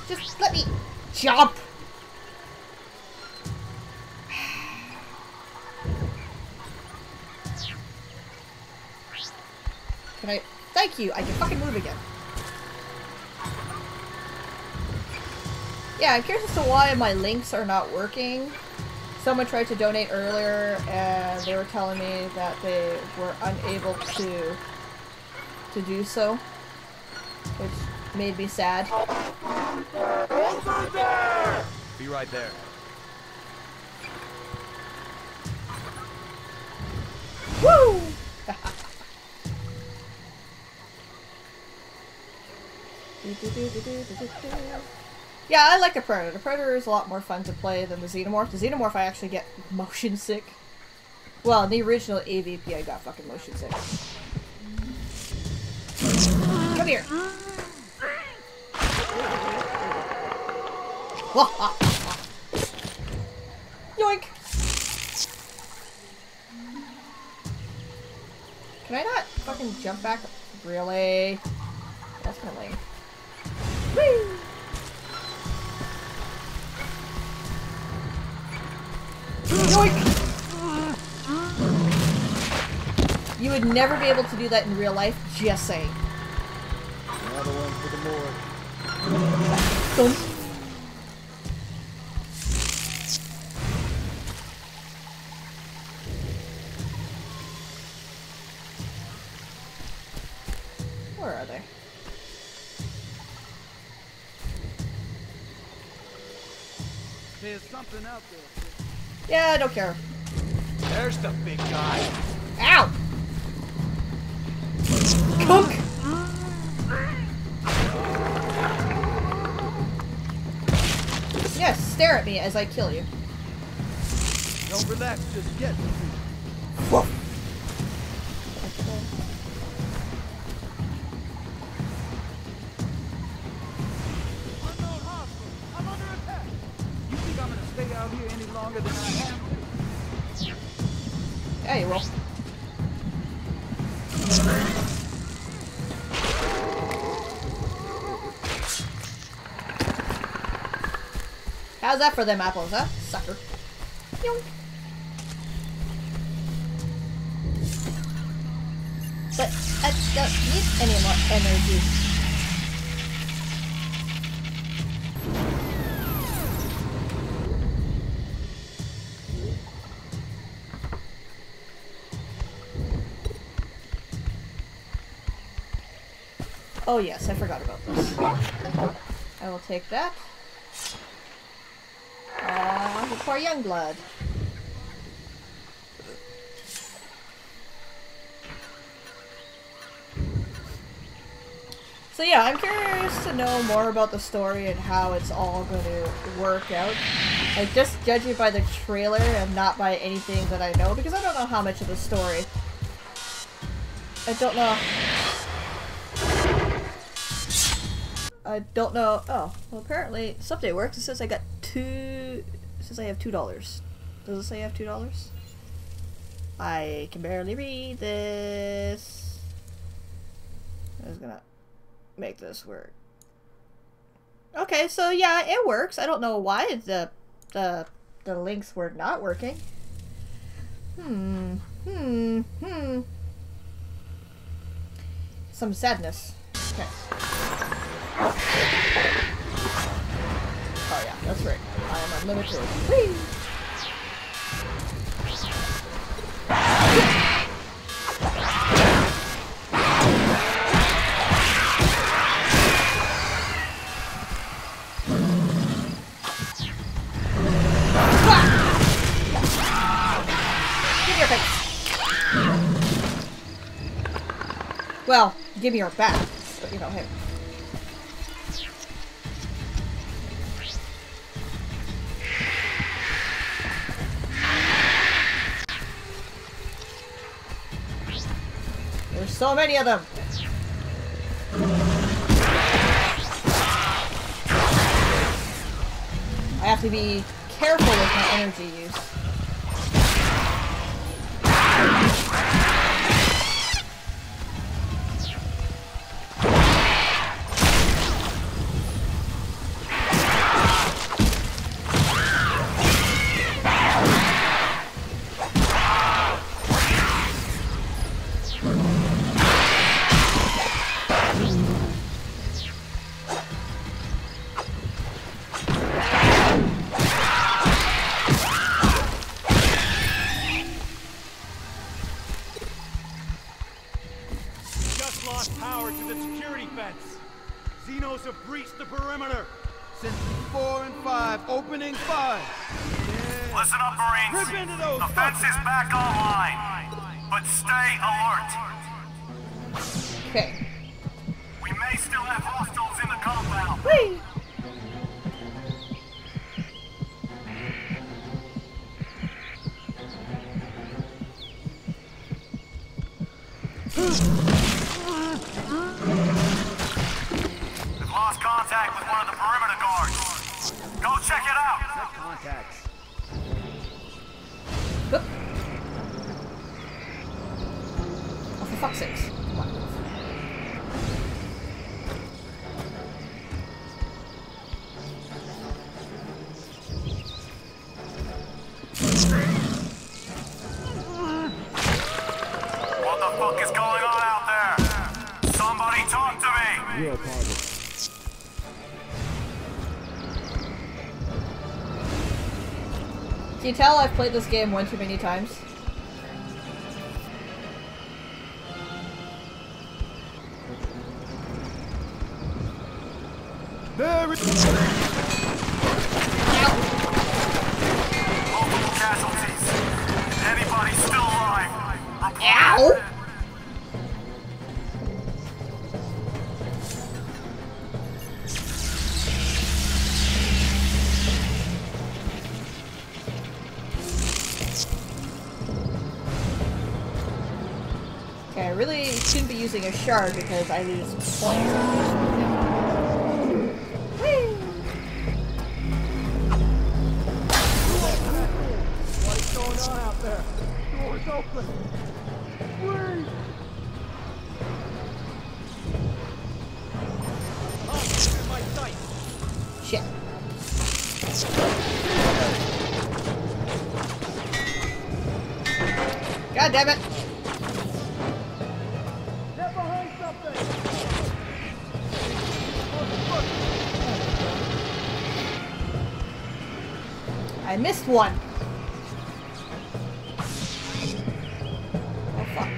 Just let me jump. Can I? Thank you. I can fucking move again. Yeah, I'm curious as to why my links are not working. Someone tried to donate earlier, and they were telling me that they were unable to do so, which made me sad. Over there! Be right there. Woo! Yeah, I like the Predator. The Predator is a lot more fun to play than the Xenomorph. The Xenomorph I actually get motion sick. Well, in the original AVP I got fucking motion sick. Come here! Yoink! Can I not fucking jump back? Really? That's kind of lame. Whee! Yoink! You would never be able to do that in real life, just saying. Another one for the morgue. Don't. Where are they? There's something out there. Yeah, I don't care. There's the big guy. Ow! Cook! Yes, stare at me as I kill you. Don't relax, just get me. Whoa. Unknown hostile. I'm under attack. You think I'm gonna stay out here any longer than I have to? Yeah, you will. How's that for them apples, huh? Sucker. Yoink. But I don't need any more energy. Oh yes, I forgot about this. I will take that. The poor young blood. So yeah, I'm curious to know more about the story and how it's all going to work out. Like, just judging by the trailer and not by anything that I know, because I don't know how much of the story. I don't know. Oh, well apparently something works. It says I got it says I have $2. Does it say I have $2? I can barely read this. I was gonna make this work. Okay, so yeah, it works. I don't know why the links were not working. Some sadness. Okay. Oh yeah, that's right. I am unlimited. Whee! Give me your face. Well, give me your back. But you know, hey. so many of them. I have to be careful with my energy use. Power to the security fence. Xenos have breached the perimeter. Sentry 4 and 5, opening 5. Yeah. Listen up, Marines. Rip into those the fence is back online, but stay alert. Okay. We may still have hostiles in the compound. Whee! We've lost contact with one of the perimeter guards. Go check it out. Check contacts. Oh, for fuck's sakes. Come on. What the fuck is going on out there? Somebody talk to me. You're a target. Can you tell I've played this game one too many times? There is Multiple casualties. Anybody still alive? Ow! Okay, I really shouldn't be using a shard because I lose points. Whee! what is going on out there. Doors open. Please. Hostile in my sight. Shit. God damn it! Get behind something. I missed one. Oh fuck.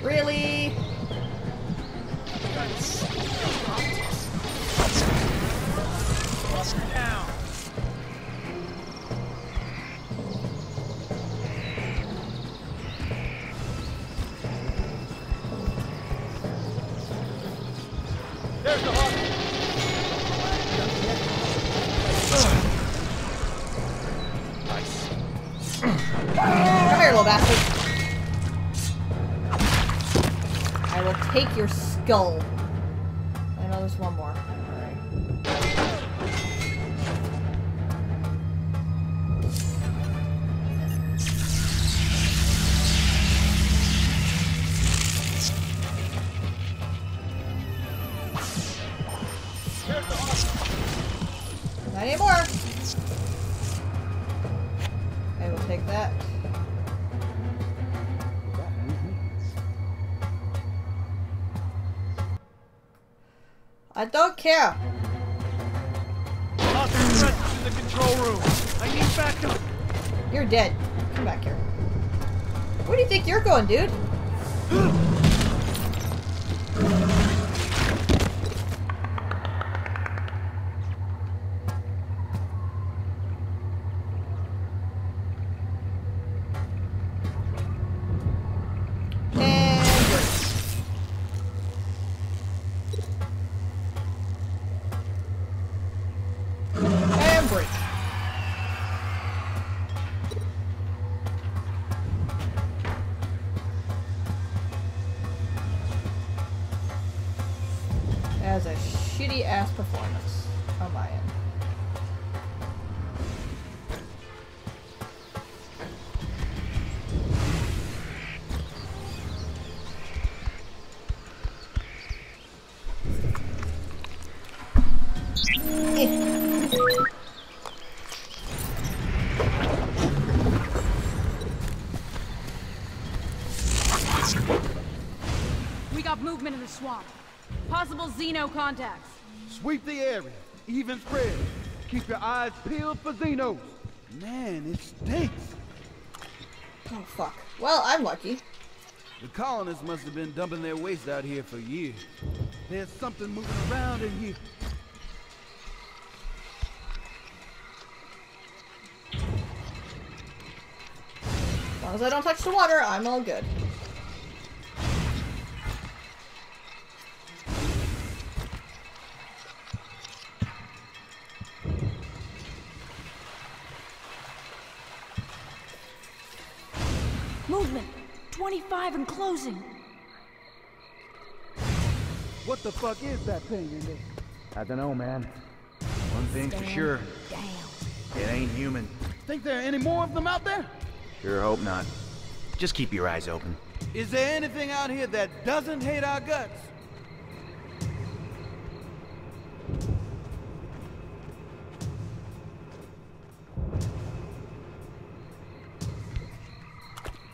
Really? Down. There's the hostile. Nice. Come here, little bastard. I will take your skull. I know there's one more. Alright. Not anymore. I will take that. I don't care. Hostile presence in the control room. I need backup. You're dead. Come back here. Where do you think you're going, dude? as a shitty ass performance on my end. We got movement in the swamp. Possible Xeno contacts. Sweep the area. Even spread. Keep your eyes peeled for Xenos. Man, it stinks. Oh, fuck. Well, I'm lucky. The colonists must have been dumping their waste out here for years. There's something moving around in here. As long as I don't touch the water, I'm all good. Movement. 25 and closing. What the fuck is that thing in there? I don't know, man. One thing's for sure. Damn. It ain't human. Think there are any more of them out there? Sure hope not. Just keep your eyes open. Is there anything out here that doesn't hate our guts?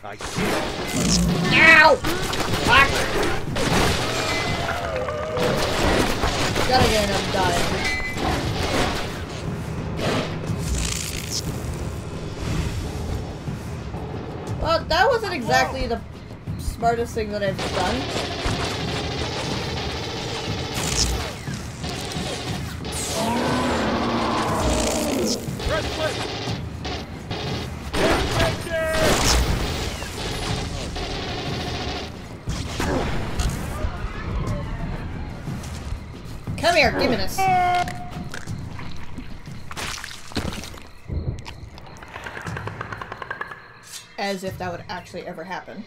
I see it. Ow! Fuck! Gotta get him dying. Well, that wasn't exactly the smartest thing that I've done. Red flip! Come here, give me this. As if that would actually ever happen.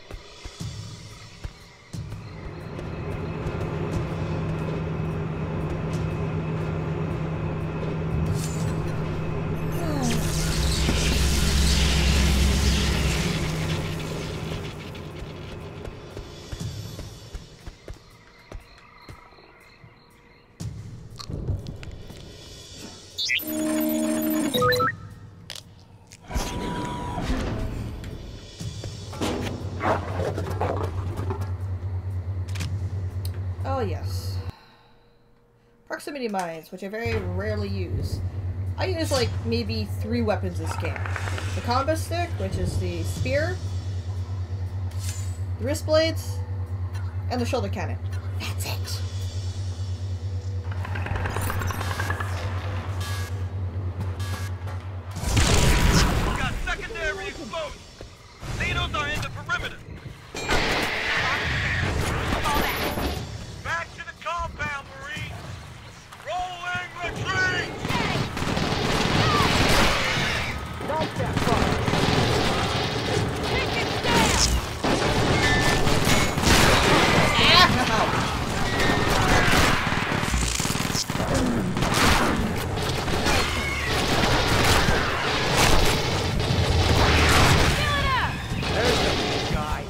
Oh yes. Proximity mines, which I very rarely use. I use like maybe 3 weapons this game. The combat stick, which is the spear, the wrist blades, and the shoulder cannon. That's it. We got secondary exposed. Xenos are in the perimeter. Back to the compound, Marine. Rolling retreat. Don't that fuck. Take it down! There's the big guy.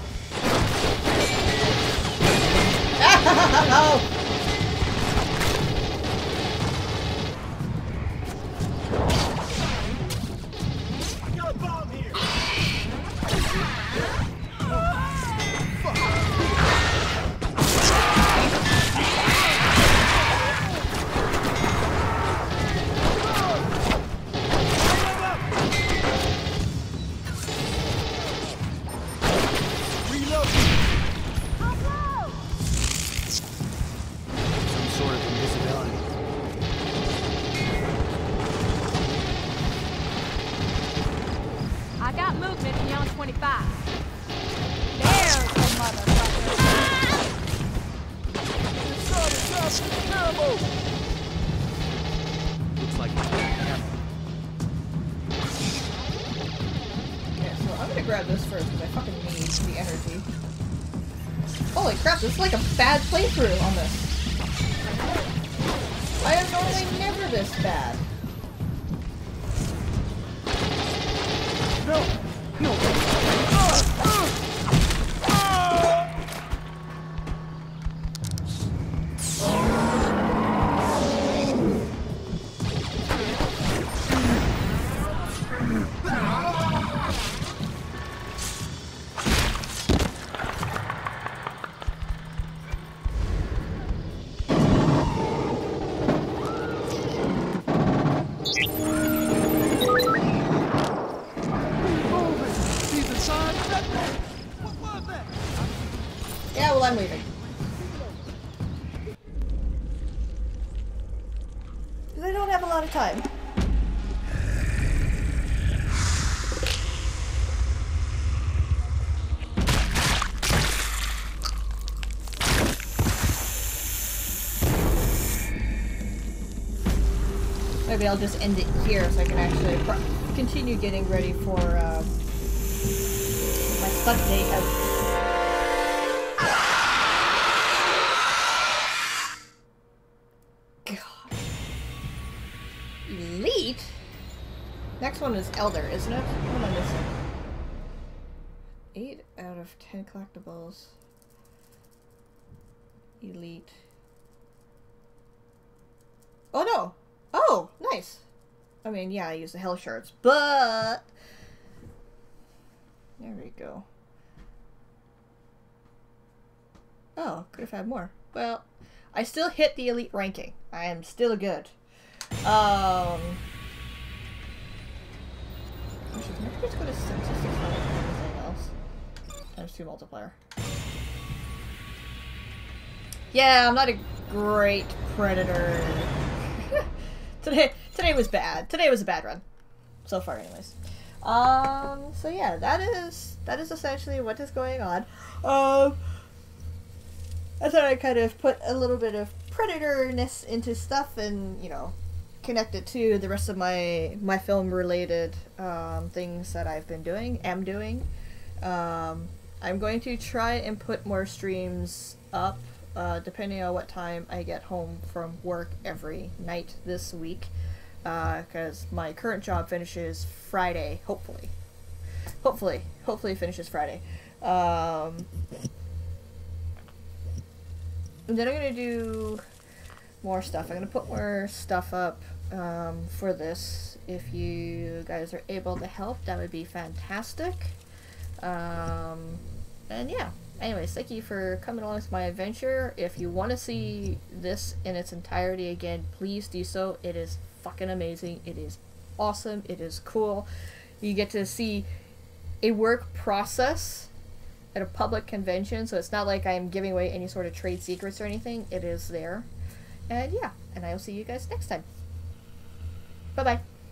Ow! I got a bomb here. Some sort of invisibility. I got movement beyond 25. There's the motherfucker. Looks like Okay, so I'm gonna grab this first because I fucking need the energy. Holy crap, this is like a bad playthrough on this. I am normally never this bad. No! No! Yeah, well, I'm leaving. Because I don't have a lot of time. Maybe I'll just end it here so I can actually continue getting ready for my stunt day out. God. Elite? Next one is Elder, isn't it? What am I missing? 8 out of 10 collectibles. Elite. Oh no! Oh, nice. I mean, yeah, I use the hell shards, but there we go. Oh, could have had more. Well, I still hit the elite ranking. I am still good. Actually, can I just go to statistics or anything else? Times 2 multiplier. Yeah, I'm not a great predator. Today was bad. Today was a bad run. So far, anyways. So yeah, that is essentially what is going on. I thought I'd kind of put a little bit of predator-ness into stuff and, you know, connect it to the rest of my film-related things that I've been doing, am doing. I'm going to try and put more streams up depending on what time I get home from work every night this week, because my current job finishes Friday, hopefully finishes Friday. And then I'm gonna do more stuff. I'm gonna put more stuff up for this. If you guys are able to help, that would be fantastic. And yeah. Anyways, thank you for coming along with my adventure. If you want to see this in its entirety again, please do so. It is fucking amazing. It is awesome. It is cool. You get to see a work process at a public convention, so it's not like I'm giving away any sort of trade secrets or anything. It is there. And yeah, and I will see you guys next time. Bye-bye.